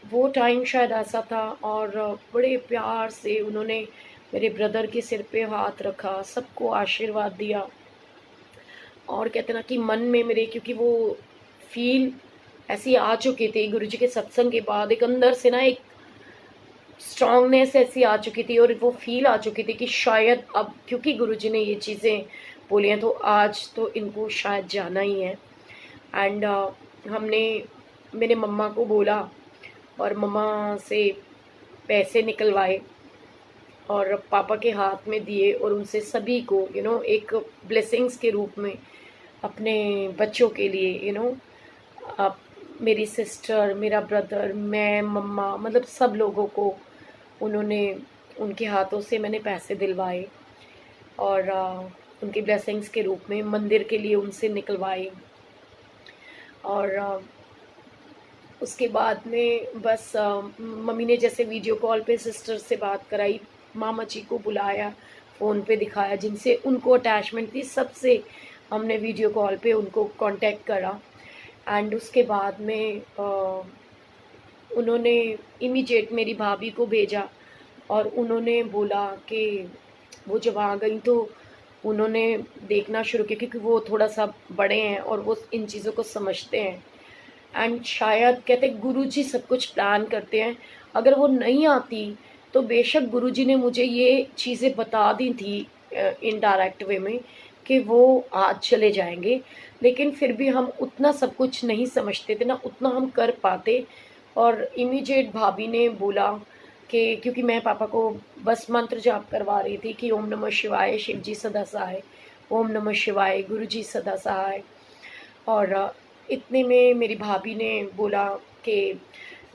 वो टाइम शायद ऐसा था, और बड़े प्यार से उन्होंने मेरे ब्रदर के सिर पे हाथ रखा, सबको आशीर्वाद दिया। और कहते ना कि मन में मेरे, क्योंकि वो फील ऐसी आ चुकी थी गुरुजी के सत्संग के बाद, एक अंदर से ना एक स्ट्रांगनेस ऐसी आ चुकी थी, और वो फील आ चुकी थी कि शायद अब क्योंकि गुरुजी ने ये चीज़ें बोली हैं तो आज तो इनको शायद जाना ही है। एंड हमने, मेरे मम्मा को बोला और मम्मा से पैसे निकलवाए और पापा के हाथ में दिए, और उनसे सभी को एक ब्लेसिंग्स के रूप में अपने बच्चों के लिए, आप, मेरी सिस्टर, मेरा ब्रदर, मैं, मम्मा, मतलब सब लोगों को उन्होंने, उनके हाथों से मैंने पैसे दिलवाए, और उनकी ब्लेसिंग्स के रूप में मंदिर के लिए उनसे निकलवाए। और उसके बाद में बस मम्मी ने जैसे वीडियो कॉल पे सिस्टर से बात कराई, मामा जी को बुलाया, फ़ोन पे दिखाया, जिनसे उनको अटैचमेंट थी सबसे हमने वीडियो कॉल पे उनको कांटेक्ट करा। एंड उसके बाद में उन्होंने इमीडिएट मेरी भाभी को भेजा, और उन्होंने बोला कि वो जब आ गई तो उन्होंने देखना शुरू किया, क्योंकि वो थोड़ा सा बड़े हैं और वो इन चीज़ों को समझते हैं। एंड शायद कहते गुरुजी सब कुछ प्लान करते हैं, अगर वो नहीं आती तो बेशक गुरुजी ने मुझे ये चीज़ें बता दी थी इनडायरेक्ट वे में कि वो आज चले जाएंगे, लेकिन फिर भी हम उतना सब कुछ नहीं समझते थे ना, उतना हम कर पाते। और इमीडिएट भाभी ने बोला कि, क्योंकि मैं पापा को बस मंत्र जाप करवा रही थी कि ओम नमः शिवाय शिव जी सदा सहाय, ओम नमः शिवाय गुरु जी सदा सहाय। और इतने में मेरी भाभी ने बोला कि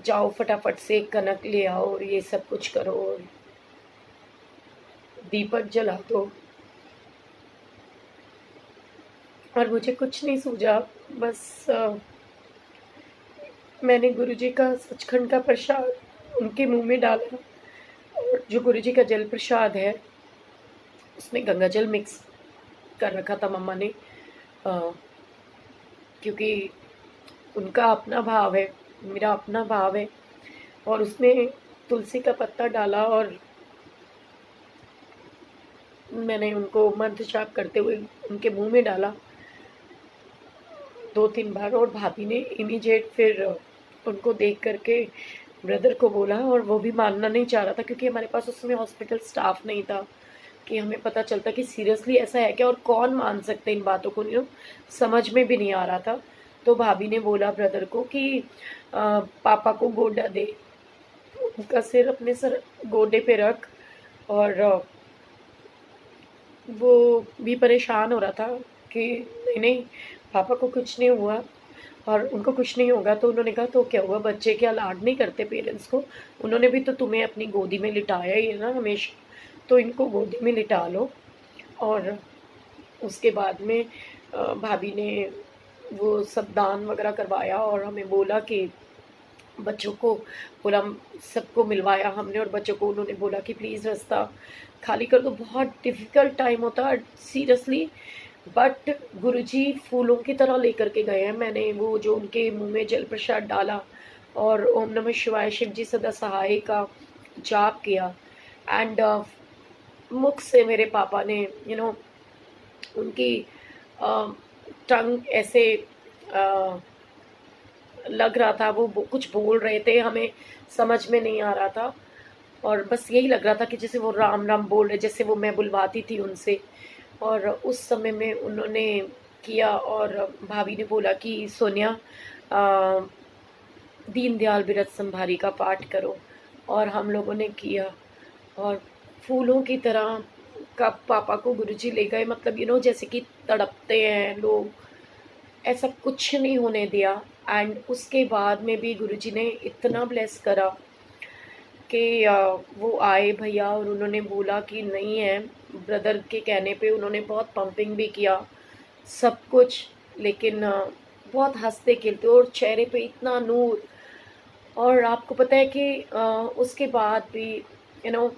जाओ फटाफट से कनक ले आओ और ये सब कुछ करो। दीपक जला दो। और मुझे कुछ नहीं सूझा, बस मैंने गुरुजी का सचखंड का प्रसाद उनके मुंह में डाला। और जो गुरुजी का जल प्रसाद है उसमें गंगा जल मिक्स कर रखा था मम्मा ने, क्योंकि उनका अपना भाव है, मेरा अपना भाव है। और उसमें तुलसी का पत्ता डाला और मैंने उनको मंत्र जाप करते हुए उनके मुंह में डाला 2-3 बार। और भाभी ने इमीडिएट फिर उनको देख करके ब्रदर को बोला, और वो भी मानना नहीं चाह रहा था क्योंकि हमारे पास उस समय हॉस्पिटल स्टाफ नहीं था कि हमें पता चलता कि सीरियसली ऐसा है क्या, और कौन मान सकते इन बातों को, समझ में भी नहीं आ रहा था। तो भाभी ने बोला ब्रदर को कि पापा को गोडा दे, उनका सिर अपने सर गोडे पे रख। और वो भी परेशान हो रहा था कि नहीं नहीं पापा को कुछ नहीं हुआ और उनको कुछ नहीं होगा। तो उन्होंने कहा तो क्या हुआ, बच्चे क्या लाड नहीं करते पेरेंट्स को, उन्होंने भी तो तुम्हें अपनी गोदी में लिटाया ही है ना हमेशा, तो इनको गोदी में लिटा लो। और उसके बाद में भाभी ने वो सब दान वगैरह करवाया और हमें बोला कि बच्चों को बोला, सबको मिलवाया हमने और बच्चों को उन्होंने बोला कि प्लीज़ रास्ता खाली कर दो। बहुत डिफ़िकल्ट टाइम होता है सीरियसली, बट गुरुजी फूलों की तरह लेकर के गए हैं। मैंने वो जो उनके मुंह में जल प्रसाद डाला और ओम नमः शिवाय शिव जी सदा सहाय का जाप किया, एंड मुख से मेरे पापा ने उनकी टंग ऐसे लग रहा था, वो कुछ बोल रहे थे, हमें समझ में नहीं आ रहा था। और बस यही लग रहा था कि जैसे वो राम राम बोल रहे, जैसे वो मैं बुलवाती थी उनसे। और उस समय में उन्होंने किया और भाभी ने बोला कि सोनिया दीनदयाल बिरत संभारी का पाठ करो, और हम लोगों ने किया। और फूलों की तरह कब पापा को गुरुजी ले गए, मतलब जैसे कि तड़पते हैं लोग, ऐसा कुछ नहीं होने दिया। एंड उसके बाद में भी गुरुजी ने इतना ब्लेस करा कि वो आए भैया और उन्होंने बोला कि नहीं है, ब्रदर के कहने पे उन्होंने बहुत पंपिंग भी किया सब कुछ, लेकिन बहुत हंसते खेलते और चेहरे पे इतना नूर। और आपको पता है कि उसके बाद भी यू नो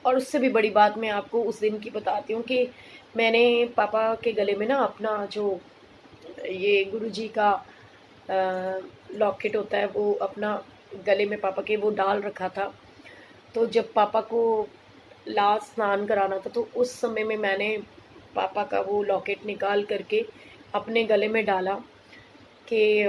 और उससे भी बड़ी बात मैं आपको उस दिन की बताती हूँ कि मैंने पापा के गले में ना अपना जो ये गुरुजी का लॉकेट होता है वो अपना गले में पापा के वो डाल रखा था। तो जब पापा को लास्ट स्नान कराना था तो उस समय में मैंने पापा का वो लॉकेट निकाल करके अपने गले में डाला कि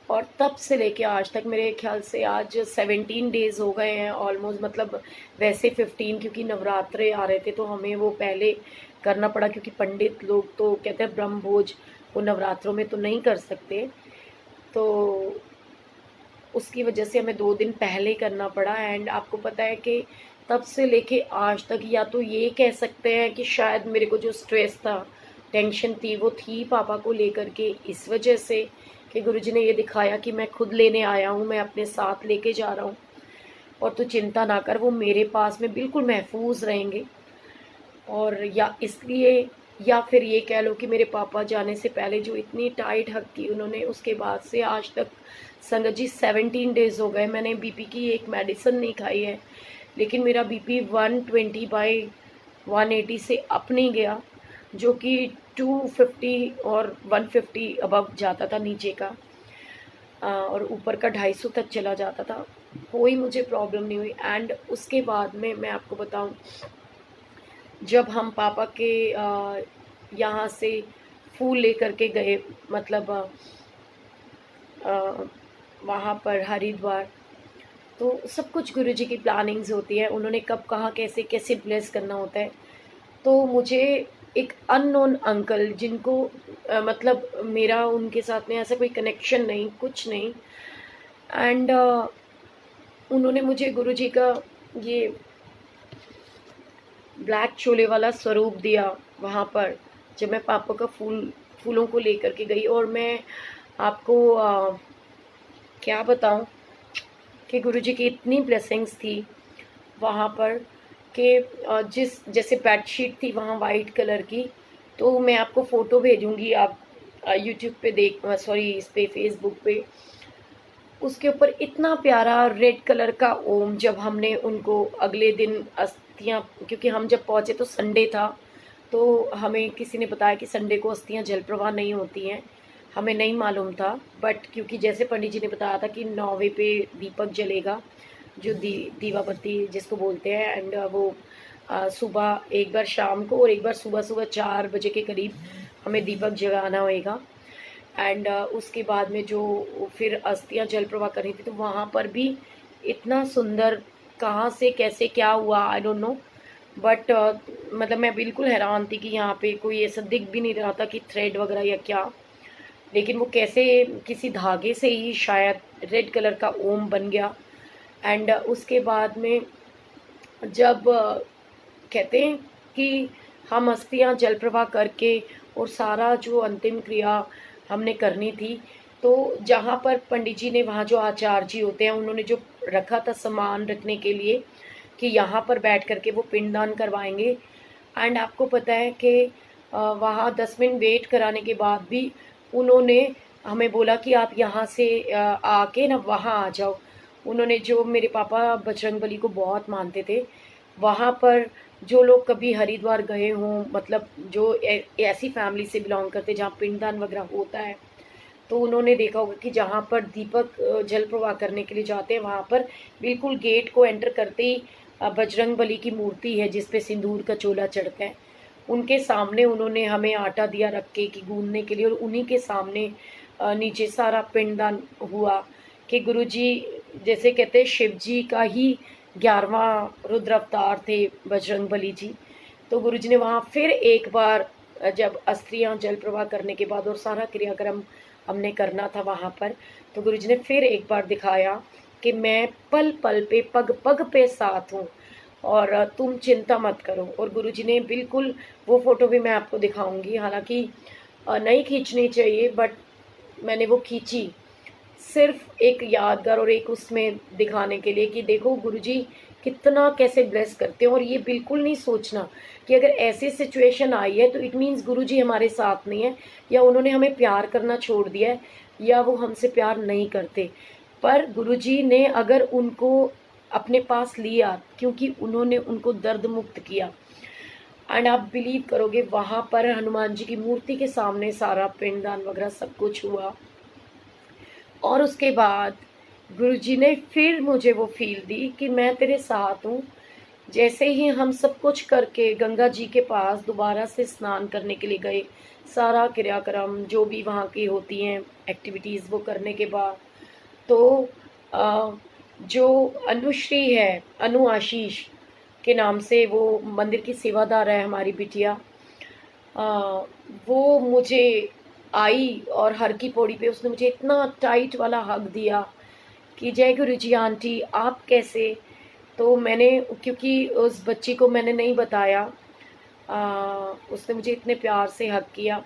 और तब से लेके आज तक मेरे ख्याल से आज 17 डेज़ हो गए हैं ऑलमोस्ट, मतलब वैसे 15 क्योंकि नवरात्रे आ रहे थे तो हमें वो पहले करना पड़ा, क्योंकि पंडित लोग तो कहते हैं ब्रह्म भोज वो नवरात्रों में तो नहीं कर सकते, तो उसकी वजह से हमें 2 दिन पहले करना पड़ा। एंड आपको पता है कि तब से लेके आज तक या तो ये कह सकते हैं कि शायद मेरे को जो स्ट्रेस था, टेंशन थी, वो थी पापा को लेकर के इस वजह से कि गुरुजी ने ये दिखाया कि मैं खुद लेने आया हूँ, मैं अपने साथ लेके जा रहा हूँ और तू चिंता ना कर, वो मेरे पास में बिल्कुल महफूज रहेंगे। और या इसलिए या फिर ये कह लो कि मेरे पापा जाने से पहले जो इतनी टाइट हग की उन्होंने, उसके बाद से आज तक संगत जी 17 डेज़ हो गए मैंने बीपी की एक मेडिसिन नहीं खाई है, लेकिन मेरा बीपी 120/180 से अप नहीं गया, जो कि 250 और 150 अबव जाता था नीचे का, और ऊपर का 250 तक चला जाता था, कोई मुझे प्रॉब्लम नहीं हुई। एंड उसके बाद में मैं आपको बताऊं, जब हम पापा के यहाँ से फूल लेकर के गए, मतलब वहाँ पर हरिद्वार, तो सब कुछ गुरुजी की प्लानिंग्स होती है, उन्होंने कब कहाँ कैसे कैसे ब्लेस करना होता है। तो मुझे एक अननोन अंकल जिनको मतलब मेरा उनके साथ में ऐसा कोई कनेक्शन नहीं, कुछ नहीं, एंड उन्होंने मुझे गुरुजी का ये ब्लैक चोले वाला स्वरूप दिया वहाँ पर, जब मैं पापा का फूलों को लेकर के गई। और मैं आपको क्या बताऊँ कि गुरुजी की इतनी ब्लेसिंग्स थी वहाँ पर कि जिस जैसे बेडशीट थी वहाँ वाइट कलर की, तो मैं आपको फ़ोटो भेजूँगी, आप यूट्यूब पे सॉरी इस पे फेसबुक पे, उसके ऊपर इतना प्यारा रेड कलर का ओम। जब हमने उनको अगले दिन अस्थियाँ, क्योंकि हम जब पहुँचे तो संडे था, तो हमें किसी ने बताया कि संडे को अस्थियाँ जल प्रवाह नहीं होती हैं, हमें नहीं मालूम था। बट क्योंकि जैसे पंडित जी ने बताया था कि 9वें पे दीपक जलेगा, जो दीवा बत्ती जिसको बोलते हैं, एंड वो सुबह एक बार शाम को और एक बार सुबह सुबह 4 बजे के करीब हमें दीपक जगाना होएगा। एंड उसके बाद में जो फिर अस्थियाँ जल प्रवाह कर रही थी, तो वहाँ पर भी इतना सुंदर, कहाँ से कैसे क्या हुआ आई डोंट नो, बट मतलब मैं बिल्कुल हैरान थी कि यहाँ पे कोई ऐसा दिख भी नहीं रहा था कि थ्रेड वगैरह या क्या, लेकिन वो कैसे किसी धागे से ही शायद रेड कलर का ओम बन गया। एंड उसके बाद में जब कहते हैं कि हम अस्थियाँ जल प्रवाह करके और सारा जो अंतिम क्रिया हमने करनी थी, तो जहाँ पर पंडित जी ने, वहाँ जो आचार्य जी होते हैं, उन्होंने जो रखा था सामान रखने के लिए कि यहाँ पर बैठ करके वो पिंडदान करवाएंगे। एंड आपको पता है कि वहाँ 10 मिनट वेट कराने के बाद भी उन्होंने हमें बोला कि आप यहाँ से आके ना वहाँ आ जाओ। उन्होंने, जो मेरे पापा बजरंगबली को बहुत मानते थे, वहाँ पर जो लोग कभी हरिद्वार गए हों, मतलब जो ऐसी फैमिली से बिलोंग करते जहाँ पिंडदान वगैरह होता है, तो उन्होंने देखा होगा कि जहाँ पर दीपक जल प्रवाह करने के लिए जाते हैं, वहाँ पर बिल्कुल गेट को एंटर करते ही बजरंग बली की मूर्ति है जिस पे सिंदूर का चोला चढ़ता है। उनके सामने उन्होंने हमें आटा दिया रख के कि गूंदने के लिए, और उन्हीं के सामने नीचे सारा पिंडदान हुआ कि गुरुजी, जैसे कहते हैं शिव जी का ही 11वां रुद्र अवतार थे बजरंग बली जी। तो गुरुजी ने वहाँ फिर एक बार जब अस्थियाँ जल प्रवाह करने के बाद और सारा क्रियाक्रम हमने करना था वहाँ पर, तो गुरुजी ने फिर एक बार दिखाया कि मैं पल पल पे, पग पग पे साथ हूँ और तुम चिंता मत करो। और गुरुजी ने बिल्कुल, वो फ़ोटो भी मैं आपको दिखाऊंगी, हालांकि नहीं खींचनी चाहिए बट मैंने वो खींची सिर्फ एक यादगार और एक उसमें दिखाने के लिए कि देखो गुरुजी कितना कैसे ब्लेस करते हैं। और ये बिल्कुल नहीं सोचना कि अगर ऐसी सिचुएशन आई है तो इट मीन्स गुरुजी हमारे साथ नहीं है, या उन्होंने हमें प्यार करना छोड़ दिया है, या वो हमसे प्यार नहीं करते। पर गुरुजी ने अगर उनको अपने पास लिया, क्योंकि उन्होंने उनको दर्द मुक्त किया। एंड आप बिलीव करोगे, वहाँ पर हनुमान जी की मूर्ति के सामने सारा पिंडदान वगैरह सब कुछ हुआ। और उसके बाद गुरुजी ने फिर मुझे वो फील दी कि मैं तेरे साथ हूँ। जैसे ही हम सब कुछ करके गंगा जी के पास दोबारा से स्नान करने के लिए गए, सारा क्रियाक्रम जो भी वहाँ की होती हैं एक्टिविटीज़ वो करने के बाद, तो जो अनुश्री है, अनु आशीष के नाम से वो मंदिर की सेवादार है हमारी बिटिया, वो मुझे आई और हर की पौड़ी पे उसने मुझे इतना टाइट वाला हग दिया कि जय गुरु जी आंटी आप कैसे। तो मैंने, क्योंकि उस बच्ची को मैंने नहीं बताया, उसने मुझे इतने प्यार से हग किया।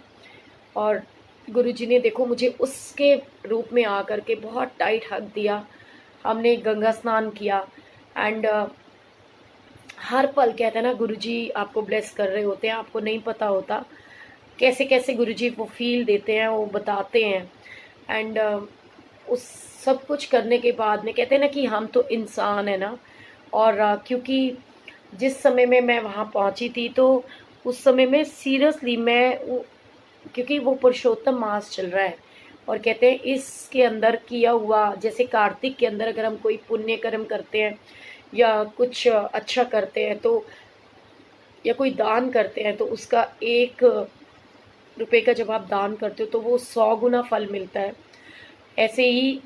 और गुरुजी ने देखो मुझे उसके रूप में आकर के बहुत टाइट हग दिया। हमने गंगा स्नान किया एंड हर पल कहते हैं ना गुरुजी आपको ब्लेस कर रहे होते हैं, आपको नहीं पता होता कैसे कैसे गुरुजी वो फील देते हैं, वो बताते हैं। एंड उस सब कुछ करने के बाद में कहते हैं ना कि हम तो इंसान है ना। और क्योंकि जिस समय में मैं वहाँ पहुँची थी, तो उस समय में सीरियसली क्योंकि वो पुरुषोत्तम मास चल रहा है, और कहते हैं इसके अंदर किया हुआ, जैसे कार्तिक के अंदर अगर हम कोई पुण्य कर्म करते हैं या कुछ अच्छा करते हैं, तो या कोई दान करते हैं, तो उसका 1 रुपये का जब आप दान करते हो तो वो 100 गुना फल मिलता है। ऐसे ही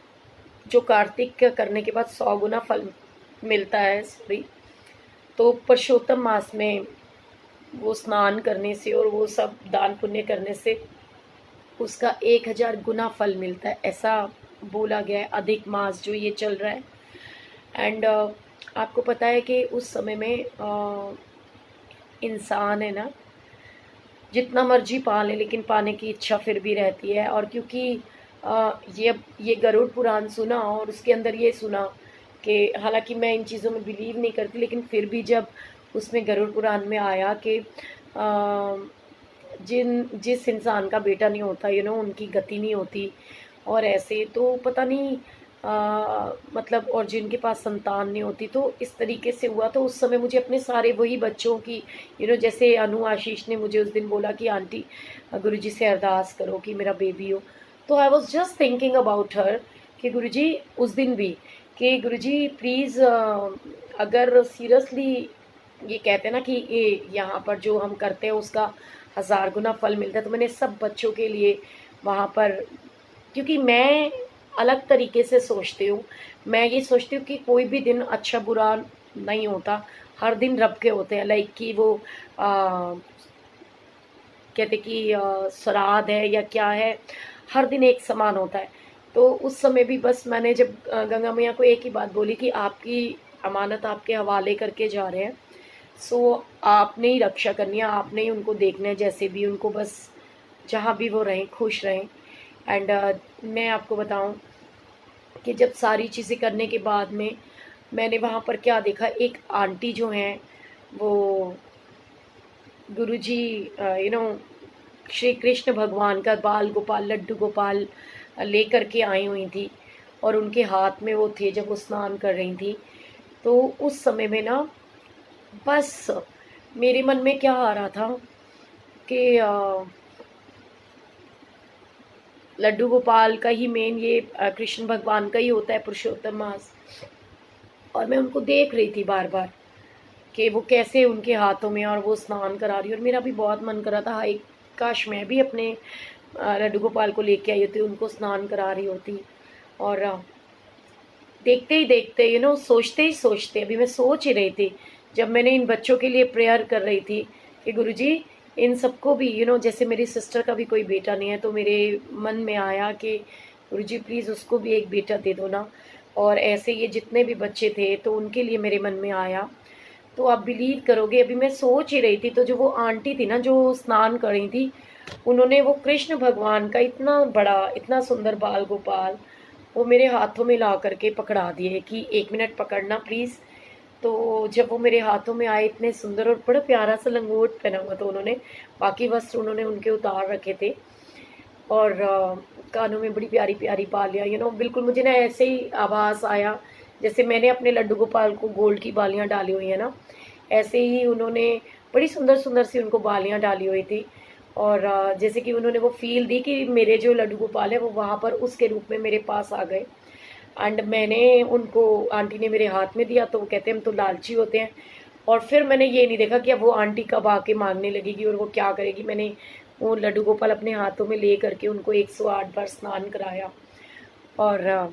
जो कार्तिक का करने के बाद 100 गुना फल मिलता है, सॉरी। तो पुरुषोत्तम मास में वो स्नान करने से और वो सब दान पुण्य करने से उसका 1000 गुना फल मिलता है, ऐसा बोला गया है। अधिक मास जो ये चल रहा है, एंड आपको पता है कि उस समय में इंसान है ना, जितना मर्जी पा ले लेकिन पाने की इच्छा फिर भी रहती है। और क्योंकि ये गरुड़ पुराण सुना और उसके अंदर ये सुना कि हालांकि मैं इन चीज़ों में बिलीव नहीं करती, लेकिन फिर भी जब उसमें गरुड़ पुराण में आया कि जिस इंसान का बेटा नहीं होता उनकी गति नहीं होती, और ऐसे तो पता नहीं मतलब, और जिनके पास संतान नहीं होती, तो इस तरीके से हुआ। तो उस समय मुझे अपने सारे वही बच्चों की जैसे अनु आशीष ने मुझे उस दिन बोला कि आंटी गुरुजी से अरदास करो कि मेरा बेबी हो। तो I was just thinking about her कि गुरुजी उस दिन भी कि गुरुजी प्लीज़, अगर सीरियसली ये कहते हैं ना कि ये यहाँ पर जो हम करते हैं उसका 1000 गुना फल मिलता है, तो मैंने सब बच्चों के लिए वहाँ पर, क्योंकि मैं अलग तरीके से सोचती हूँ। मैं ये सोचती हूँ कि कोई भी दिन अच्छा बुरा नहीं होता, हर दिन रब के होते हैं। लाइक कि वो कहते कि श्राद्ध है या क्या है, हर दिन एक समान होता है। तो उस समय भी बस मैंने जब गंगा मैया को एक ही बात बोली कि आपकी अमानत आपके हवाले करके जा रहे हैं, सो आपने ही रक्षा करनी है, आपने ही उनको देखना है, जैसे भी उनको बस जहाँ भी वो रहें खुश रहें। एंड मैं आपको बताऊं कि जब सारी चीज़ें करने के बाद में मैंने वहाँ पर क्या देखा, एक आंटी जो हैं वो गुरुजी श्री कृष्ण भगवान का बाल गोपाल, लड्डू गोपाल लेकर के आई हुई थी, और उनके हाथ में वो थे जब वो स्नान कर रही थी। तो उस समय में ना बस मेरे मन में क्या आ रहा था कि लड्डू गोपाल का ही मेन ये कृष्ण भगवान का ही होता है पुरुषोत्तम मास, और मैं उनको देख रही थी बार बार कि वो कैसे उनके हाथों में और वो स्नान करा रही, और मेरा भी बहुत मन कर रहा था, हाय काश मैं भी अपने लड्डू गोपाल को लेके आई होती, उनको स्नान करा रही होती। और देखते ही देखते सोचते ही सोचते अभी मैं सोच ही रही थी, जब मैंने इन बच्चों के लिए प्रेयर कर रही थी कि गुरुजी इन सबको भी जैसे मेरी सिस्टर का भी कोई बेटा नहीं है, तो मेरे मन में आया कि गुरुजी प्लीज़ उसको भी एक बेटा दे दो ना। और ऐसे ये जितने भी बच्चे थे तो उनके लिए मेरे मन में आया। तो आप बिलीव करोगे, अभी मैं सोच ही रही थी तो जो वो आंटी थी ना जो स्नान कर रही थी, उन्होंने वो कृष्ण भगवान का इतना बड़ा इतना सुंदर बाल गोपाल वो मेरे हाथों में ला करके पकड़ा दिए कि 1 मिनट पकड़ना प्लीज़। तो जब वो मेरे हाथों में आए, इतने सुंदर और बड़ा प्यारा सा लंगोट पहना हुआ था उन्होंने, बाकी वस्त्र उन्होंने उनके उतार रखे थे, और कानों में बड़ी प्यारी प्यारी बालियाँ, बिल्कुल मुझे ना ऐसे ही आभास आया जैसे मैंने अपने लड्डू गोपाल को गोल्ड की बालियाँ डाली हुई है ना, ऐसे ही उन्होंने बड़ी सुंदर सुंदर सी उनको बालियाँ डाली हुई थी। और जैसे कि उन्होंने वो फील दी कि मेरे जो लड्डू गोपाल है वो वहाँ पर उसके रूप में मेरे पास आ गए। एंड मैंने उनको, आंटी ने मेरे हाथ में दिया, तो वो कहते हैं हम तो लालची होते हैं। और फिर मैंने ये नहीं देखा कि अब वो आंटी कब आके मांगने लगेगी और वो क्या करेगी। मैंने वो लड्डू गोपाल अपने हाथों में ले करके उनको 108 बार स्नान कराया, और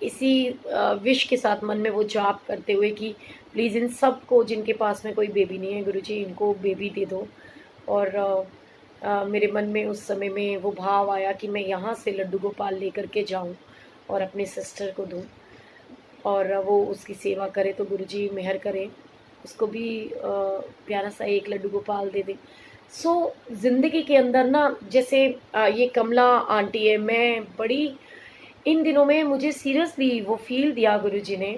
इसी विश के साथ मन में वो जाप करते हुए कि प्लीज़ इन सब को जिनके पास में कोई बेबी नहीं है गुरुजी इनको बेबी दे दो। और मेरे मन में उस समय में वो भाव आया कि मैं यहाँ से लड्डू गोपाल लेकर के जाऊँ और अपने सिस्टर को दूँ, और वो उसकी सेवा करे, तो गुरुजी मेहर करें उसको भी प्यारा सा एक लड्डू गोपाल दे दे। सो ज़िंदगी के अंदर ना जैसे ये कमला आंटी है, मैं बड़ी इन दिनों में मुझे सीरियसली वो फील दिया गुरुजी ने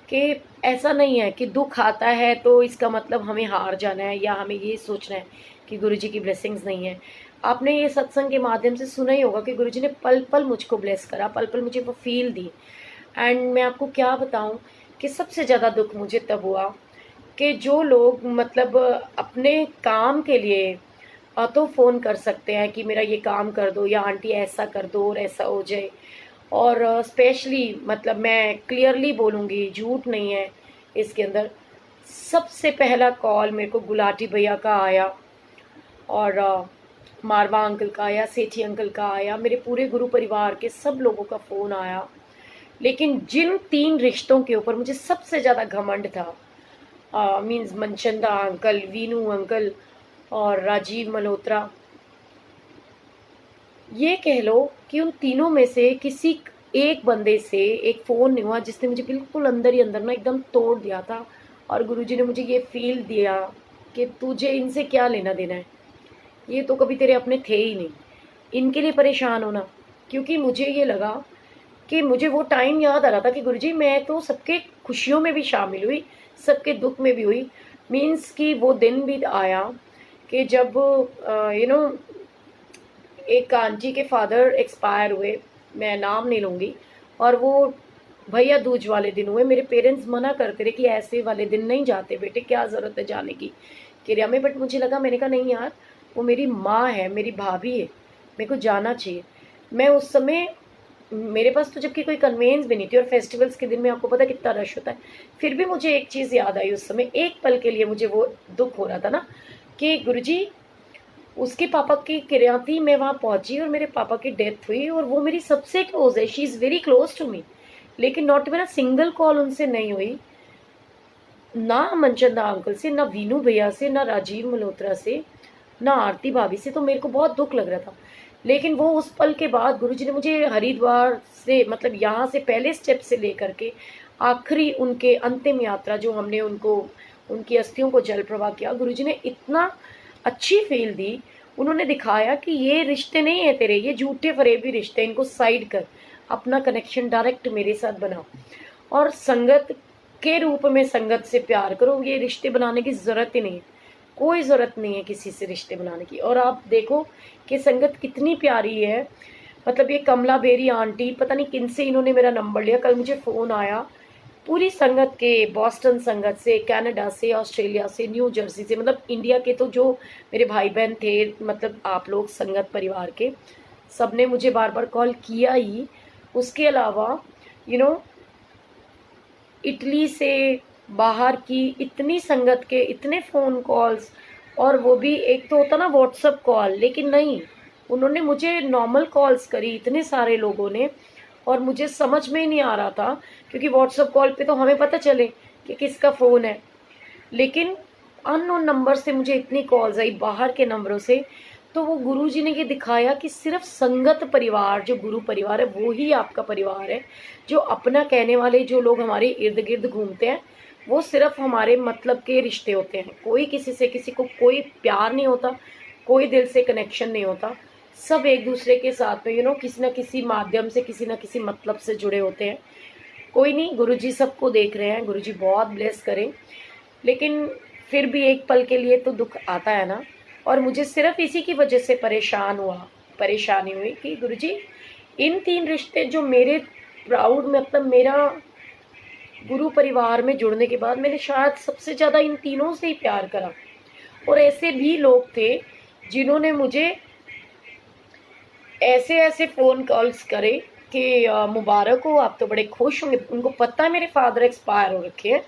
कि ऐसा नहीं है कि दुख आता है तो इसका मतलब हमें हार जाना है या हमें ये सोचना है कि गुरुजी की ब्लेसिंग्स नहीं है। आपने ये सत्संग के माध्यम से सुना ही होगा कि गुरुजी ने पल पल मुझको ब्लेस करा, पल पल मुझे वो फील दी। एंड मैं आपको क्या बताऊं कि सबसे ज़्यादा दुख मुझे तब हुआ कि जो लोग मतलब अपने काम के लिए तो फ़ोन कर सकते हैं कि मेरा ये काम कर दो या आंटी ऐसा कर दो और ऐसा हो जाए। और स्पेशली मतलब मैं क्लियरली बोलूँगी, झूठ नहीं है इसके अंदर, सबसे पहला कॉल मेरे को गुलाटी भैया का आया, और मारवा अंकल का आया, सेठी अंकल का आया, मेरे पूरे गुरु परिवार के सब लोगों का फ़ोन आया। लेकिन जिन 3 रिश्तों के ऊपर मुझे सबसे ज़्यादा घमंड था, means Manchanda uncle, Veenu uncle और राजीव मल्होत्रा, ये कह लो कि उन तीनों में से किसी एक बंदे से एक फ़ोन नहीं हुआ जिसने मुझे बिल्कुल अंदर ही अंदर ना एकदम तोड़ दिया था। और गुरुजी ने मुझे ये फील दिया कि तुझे इनसे क्या लेना देना है, ये तो कभी तेरे अपने थे ही नहीं, इनके लिए परेशान होना। क्योंकि मुझे ये लगा कि मुझे वो टाइम याद आ रहा था कि गुरुजी मैं तो सबके खुशियों में भी शामिल हुई, सबके दुख में भी हुई। मीन्स कि वो दिन भी आया कि जब एक आंटी के फादर एक्सपायर हुए, मैं नाम नहीं लूँगी, और वो भैया दूज वाले दिन हुए। मेरे पेरेंट्स मना करते रहे कि ऐसे वाले दिन नहीं जाते बेटे, क्या ज़रूरत है जाने की क्रिया में। बट मुझे लगा, मैंने कहा नहीं यार, वो मेरी माँ है, मेरी भाभी है, मेरे को जाना चाहिए। मैं उस समय, मेरे पास तो जबकि कोई कन्वेंस भी नहीं थी, और फेस्टिवल्स के दिन में आपको पता है कितना रश होता है। फिर भी मुझे एक चीज़ याद आई उस समय, एक पल के लिए मुझे वो दुख हो रहा था ना कि गुरुजी, उसके पापा की क्रिया थी, मैं वहाँ पहुंची और मेरे पापा की डेथ हुई, और वो मेरी सबसे क्लोज है, she is very close to me. लेकिन नॉट मेरा सिंगल कॉल उनसे नहीं हुई, ना मनचंदा अंकल से, ना वीनू भैया से, ना राजीव मल्होत्रा से, ना आरती भाभी से। तो मेरे को बहुत दुख लग रहा था। लेकिन वो उस पल के बाद गुरुजी ने मुझे हरिद्वार से, मतलब यहाँ से पहले स्टेप से लेकर के आखिरी उनके अंतिम यात्रा जो हमने उनको, उनकी अस्थियों को जल प्रवाह किया, गुरुजी ने इतना अच्छी फील दी। उन्होंने दिखाया कि ये रिश्ते नहीं है तेरे, ये झूठे फरेबी रिश्ते, इनको साइड कर, अपना कनेक्शन डायरेक्ट मेरे साथ बनाओ, और संगत के रूप में संगत से प्यार करो। ये रिश्ते बनाने की ज़रूरत ही नहीं है, कोई ज़रूरत नहीं है किसी से रिश्ते बनाने की। और आप देखो कि संगत कितनी प्यारी है। मतलब ये कमला बेरी आंटी, पता नहीं किन से इन्होंने मेरा नंबर लिया, कल मुझे फ़ोन आया पूरी संगत के, बॉस्टन संगत से, कनाडा से, ऑस्ट्रेलिया से, न्यू जर्सी से, मतलब इंडिया के तो जो मेरे भाई बहन थे, मतलब आप लोग संगत परिवार के, सब ने मुझे बार बार कॉल किया ही। उसके अलावा यू नो इटली से, बाहर की इतनी संगत के इतने फ़ोन कॉल्स, और वो भी एक तो होता ना व्हाट्सअप कॉल, लेकिन नहीं, उन्होंने मुझे नॉर्मल कॉल्स करी इतने सारे लोगों ने, और मुझे समझ में ही नहीं आ रहा था, क्योंकि व्हाट्सअप कॉल पे तो हमें पता चले कि किसका फ़ोन है, लेकिन अननोन नंबर से मुझे इतनी कॉल्स आई, बाहर के नंबरों से। तो वो गुरुजी ने ये दिखाया कि सिर्फ संगत परिवार, जो गुरु परिवार है, वो ही आपका परिवार है। जो अपना कहने वाले जो लोग हमारे इर्द गिर्द घूमते हैं, वो सिर्फ हमारे मतलब के रिश्ते होते हैं। कोई किसी से किसी को कोई प्यार नहीं होता, कोई दिल से कनेक्शन नहीं होता। सब एक दूसरे के साथ में किसी ना किसी माध्यम से, किसी ना किसी मतलब से जुड़े होते हैं। कोई नहीं, गुरुजी सबको देख रहे हैं, गुरुजी बहुत ब्लेस करें। लेकिन फिर भी एक पल के लिए तो दुख आता है ना। और मुझे सिर्फ इसी की वजह से परेशानी हुई कि गुरुजी, इन 3 रिश्ते जो मेरे प्राउड, मतलब मेरा गुरु परिवार में जुड़ने के बाद मैंने शायद सबसे ज़्यादा इन तीनों से ही प्यार करा। और ऐसे भी लोग थे जिन्होंने मुझे ऐसे ऐसे फ़ोन कॉल्स करे कि मुबारक हो, आप तो बड़े खुश होंगे। उनको पता है मेरे फादर एक्सपायर हो रखे हैं,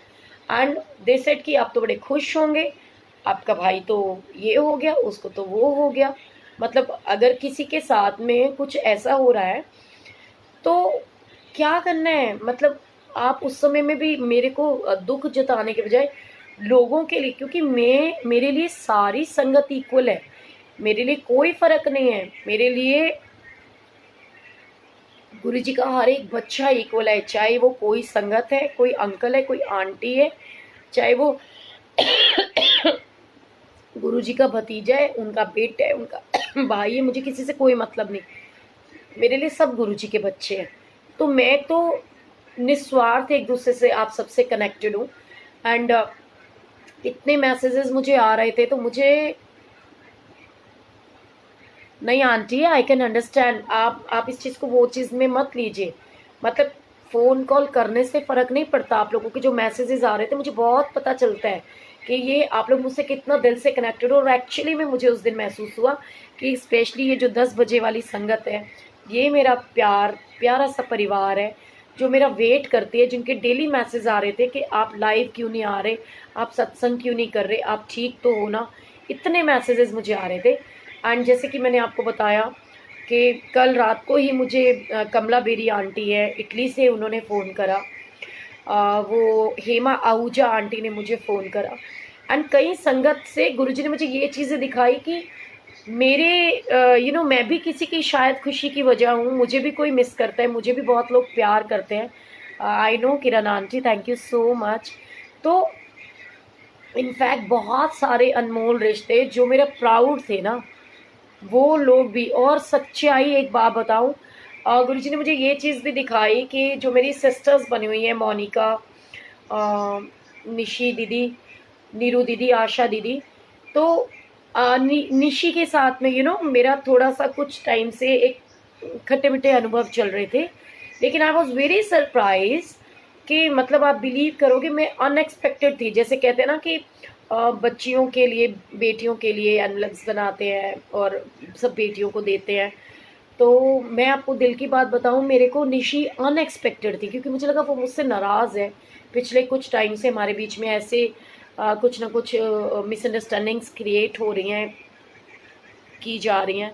एंड दे सेड कि आप तो बड़े खुश होंगे, आपका भाई तो ये हो गया, उसको तो वो हो गया। मतलब अगर किसी के साथ में कुछ ऐसा हो रहा है तो क्या करना है, मतलब आप उस समय में भी मेरे को दुख जताने के बजाय लोगों के लिए, क्योंकि मेरे लिए सारी संगत इक्वल है, मेरे लिए कोई फर्क नहीं है। मेरे लिए गुरुजी का हर एक बच्चा इक्वल है, चाहे वो कोई संगत है, कोई अंकल है, कोई आंटी है, चाहे वो गुरुजी का भतीजा है, उनका बेटा है, उनका भाई है, मुझे किसी से कोई मतलब नहीं। मेरे लिए सब गुरुजी के बच्चे हैं। तो मैं तो निस्वार्थ एक दूसरे से, आप सबसे कनेक्टेड हूँ। एंड इतने मैसेजेस मुझे आ रहे थे, तो मुझे, नहीं आंटी, आई कैन अंडरस्टैंड, आप इस चीज़ को वो चीज़ में मत लीजिए। मतलब फ़ोन कॉल करने से फ़र्क नहीं पड़ता। आप लोगों के जो मैसेजेस आ रहे थे, मुझे बहुत पता चलता है कि ये आप लोग मुझसे कितना दिल से कनेक्टेड हो। और एक्चुअली में मुझे उस दिन महसूस हुआ कि स्पेशली ये जो 10 बजे वाली संगत है, ये मेरा प्यारा सा परिवार है, जो मेरा वेट करती है, जिनके डेली मैसेज आ रहे थे कि आप लाइव क्यों नहीं आ रहे, आप सत्संग क्यों नहीं कर रहे, आप ठीक तो हो ना। इतने मैसेजेस मुझे आ रहे थे। एंड जैसे कि मैंने आपको बताया कि कल रात को ही मुझे कमला बेरी आंटी है इटली से, उन्होंने फ़ोन करा। वो हेमा आहूजा आंटी ने मुझे फ़ोन करा। एंड कई संगत से गुरुजी ने मुझे ये चीज़ें दिखाई कि मेरे मैं भी किसी की शायद खुशी की वजह हूँ, मुझे भी कोई मिस करता है, मुझे भी बहुत लोग प्यार करते हैं। I know Kiran aunty, thank you so much. तो इनफैक्ट बहुत सारे अनमोल रिश्ते जो मेरा प्राउड थे ना, वो लोग भी। और सच्चाई एक बात बताऊं, गुरुजी ने मुझे ये चीज़ भी दिखाई कि जो मेरी सिस्टर्स बनी हुई हैं, मोनिका, अ, निशी दीदी, नीरू दीदी, आशा दीदी, तो निशी के साथ में मेरा थोड़ा सा कुछ टाइम से एक खट्टे मीठे अनुभव चल रहे थे, लेकिन आई वॉज वेरी सरप्राइज कि मतलब आप बिलीव करोगे, मैं अनएक्सपेक्टेड थी। जैसे कहते हैं ना कि बच्चियों के लिए, बेटियों के लिए एनवलप्स बनाते हैं और सब बेटियों को देते हैं। तो मैं आपको दिल की बात बताऊं, मेरे को निशी अनएक्सपेक्टेड थी, क्योंकि मुझे लगा वो मुझसे नाराज़ है। पिछले कुछ टाइम से हमारे बीच में ऐसे कुछ ना कुछ मिसअंडरस्टैंडिंग्स क्रिएट हो रही हैं, की जा रही हैं।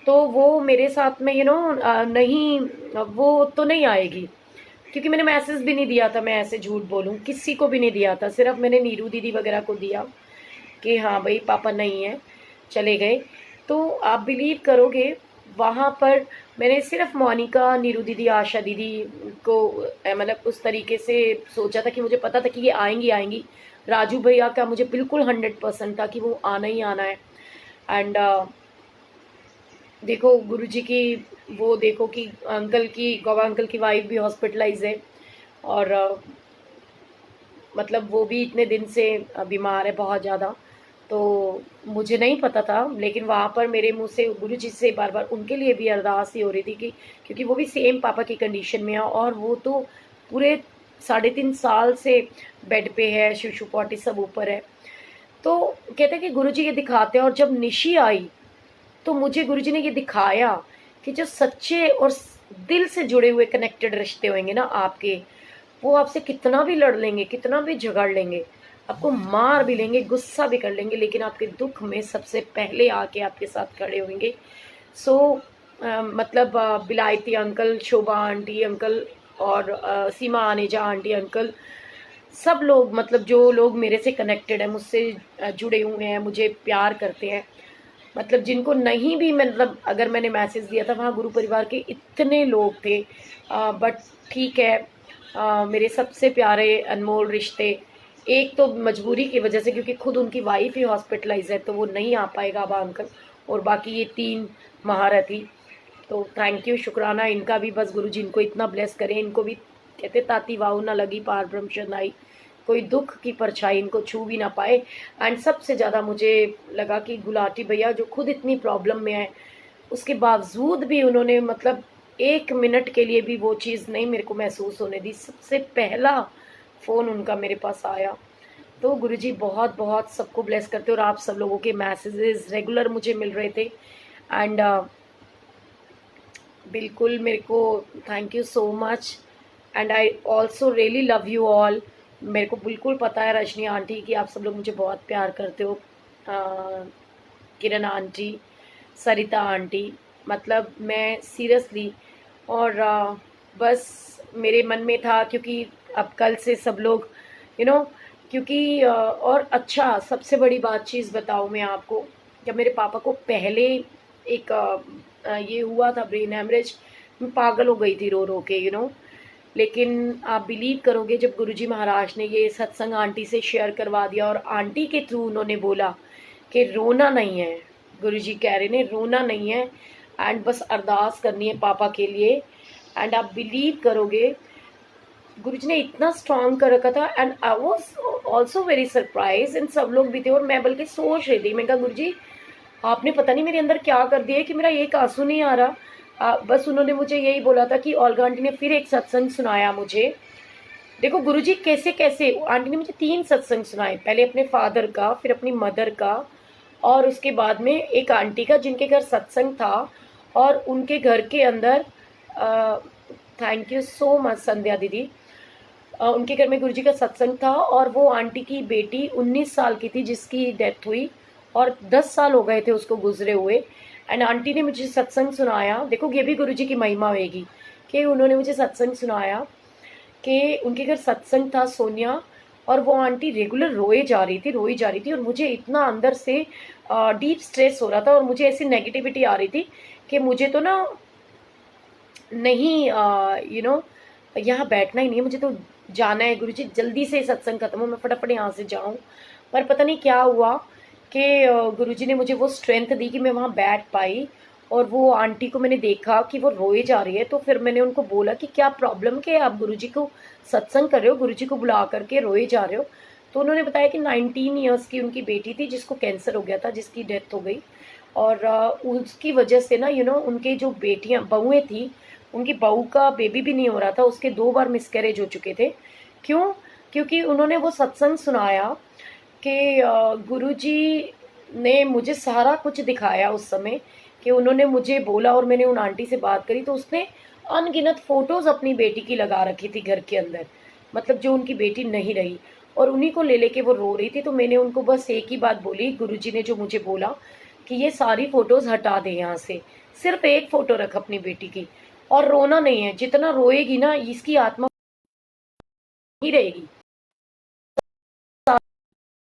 तो वो मेरे साथ में नहीं, वो तो नहीं आएगी, क्योंकि मैंने मैसेज भी नहीं दिया था। मैं ऐसे झूठ बोलूं, किसी को भी नहीं दिया था, सिर्फ मैंने नीरू दीदी वगैरह को दिया कि हाँ भाई पापा नहीं है, चले गए। तो आप बिलीव करोगे, वहाँ पर मैंने सिर्फ मोनिका, नीरू दीदी, आशा दीदी को मतलब उस तरीके से सोचा था कि मुझे पता था कि ये आएंगी आएंगी। राजू भैया का मुझे बिल्कुल 100% था कि वो आना ही आना है। एंड देखो गुरुजी की, वो देखो कि अंकल की, गौवा अंकल की वाइफ भी हॉस्पिटलाइज है, और मतलब वो भी इतने दिन से बीमार है बहुत ज़्यादा। तो मुझे नहीं पता था, लेकिन वहाँ पर मेरे मुंह से गुरुजी से बार बार उनके लिए भी अरदास ही हो रही थी कि, क्योंकि वो भी सेम पापा की कंडीशन में है, और वो तो पूरे 3.5 साल से बेड पे है, शिशु पॉटी सब ऊपर है। तो कहते हैं कि गुरुजी ये दिखाते हैं, और जब निशी आई तो मुझे गुरुजी ने ये दिखाया कि जो सच्चे और दिल से जुड़े हुए कनेक्टेड रिश्ते होंगे ना आपके, वो आपसे कितना भी लड़ लेंगे, कितना भी झगड़ लेंगे, आपको मार भी लेंगे, गुस्सा भी कर लेंगे, लेकिन आपके दुख में सबसे पहले आके आपके साथ खड़े होंगे। सो मतलब बिलायती अंकल, शोभा आंटी अंकल, और सीमा आनेजा आंटी अंकल, सब लोग, मतलब जो लोग मेरे से कनेक्टेड है, मुझसे जुड़े हुए हैं, मुझे प्यार करते हैं, मतलब जिनको नहीं भी, मतलब अगर मैंने मैसेज दिया था, वहाँ गुरु परिवार के इतने लोग थे। बट ठीक है, मेरे सबसे प्यारे अनमोल रिश्ते, एक तो मजबूरी की वजह से, क्योंकि खुद उनकी वाइफ ही हॉस्पिटलाइज है, तो वो नहीं आ पाएगा अब अंकल, और बाकी ये 3 महारथी। तो थैंक यू, शुक्राना इनका भी, बस गुरु जी इनको इतना ब्लेस करें, इनको भी कहते ताती वाऊ ना लगी पार ब्रह्म शरणाई, कोई दुख की परछाई इनको छू भी ना पाए। एंड सबसे ज़्यादा मुझे लगा कि गुलाटी भैया जो खुद इतनी प्रॉब्लम में है, उसके बावजूद भी उन्होंने मतलब 1 मिनट के लिए भी वो चीज़ नहीं मेरे को महसूस होने दी। सबसे पहला फ़ोन उनका मेरे पास आया। तो गुरुजी बहुत बहुत सबको ब्लेस करते, और आप सब लोगों के मैसेजेस रेगुलर मुझे मिल रहे थे। एंड बिल्कुल मेरे को thank you so much, and I also really love you all. मेरे को बिल्कुल पता है रजनी आंटी कि आप सब लोग मुझे बहुत प्यार करते हो, किरण आंटी, सरिता आंटी, मतलब मैं सीरियसली, और बस मेरे मन में था, क्योंकि अब कल से सब लोग क्योंकि और अच्छा, सबसे बड़ी बात चीज़ बताऊँ मैं आपको, जब मेरे पापा को पहले एक ये हुआ था ब्रेन हेमरेज, मैं पागल हो गई थी रो रो के लेकिन आप बिलीव करोगे, जब गुरुजी महाराज ने ये सत्संग आंटी से शेयर करवा दिया, और आंटी के थ्रू उन्होंने बोला कि रोना नहीं है, गुरुजी कह रहे ने रोना नहीं है, एंड बस अरदास करनी है पापा के लिए। एंड आप बिलीव करोगे, गुरुजी ने इतना स्ट्रॉन्ग कर रखा था, and I was also very surprise, इन सब लोग भी थे, और मैं बल्कि सोच रही थी, मैं कहा गुरुजी आपने पता नहीं मेरे अंदर क्या कर दिया है कि मेरा एक आंसू नहीं आ रहा। बस उन्होंने मुझे यही बोला था कि ओल्गा आंटी ने फिर एक सत्संग सुनाया मुझे। देखो गुरुजी कैसे कैसे, आंटी ने मुझे 3 सत्संग सुनाए, पहले अपने फादर का, फिर अपनी मदर का, और उसके बाद में एक आंटी का जिनके घर सत्संग था, और उनके घर के अंदर थैंक यू सो मच संध्या दीदी, उनके घर में गुरुजी का सत्संग था, और वो आंटी की बेटी 19 साल की थी जिसकी डेथ हुई, और 10 साल हो गए थे उसको गुजरे हुए। एंड आंटी ने मुझे सत्संग सुनाया, देखो ये भी गुरुजी की महिमा होगी कि उन्होंने मुझे सत्संग सुनाया कि उनके घर सत्संग था सोनिया, और वो आंटी रेगुलर रोई जा रही थी, और मुझे इतना अंदर से डीप स्ट्रेस हो रहा था, और मुझे ऐसी नेगेटिविटी आ रही थी कि मुझे तो ना नहीं यहाँ बैठना ही नहीं है, मुझे तो जाना है, गुरुजी जल्दी से सत्संग खत्म हो, मैं फटाफट यहाँ से जाऊँ। पर पता नहीं क्या हुआ कि गुरुजी ने मुझे वो स्ट्रेंथ दी कि मैं वहाँ बैठ पाई, और वो आंटी को मैंने देखा कि वो रोए जा रही है, तो फिर मैंने उनको बोला कि क्या प्रॉब्लम क्या है, आप गुरुजी को सत्संग कर रहे हो, गुरुजी को बुला करके रोए जा रहे हो। तो उन्होंने बताया कि 19 ईयर्स की उनकी बेटी थी जिसको कैंसर हो गया था, जिसकी डेथ हो गई। और उसकी वजह से ना उनके जो बेटियां बहुएं थी, उनकी बहू का बेबी भी नहीं हो रहा था, उसके 2 बार मिसकैरेज हो चुके थे। क्यों? क्योंकि उन्होंने वो सत्संग सुनाया कि गुरुजी ने मुझे सारा कुछ दिखाया उस समय, कि उन्होंने मुझे बोला और मैंने उन आंटी से बात करी, तो उसने अनगिनत फोटोज अपनी बेटी की लगा रखी थी घर के अंदर, मतलब जो उनकी बेटी नहीं रही, और उन्हीं को ले लेके वो रो रही थी। तो मैंने उनको बस एक ही बात बोली, गुरुजी ने जो मुझे बोला कि ये सारी फोटोज हटा दे यहाँ से, सिर्फ एक फोटो रख अपनी बेटी की, और रोना नहीं है, जितना रोएगी ना इसकी आत्मा ही रहेगी।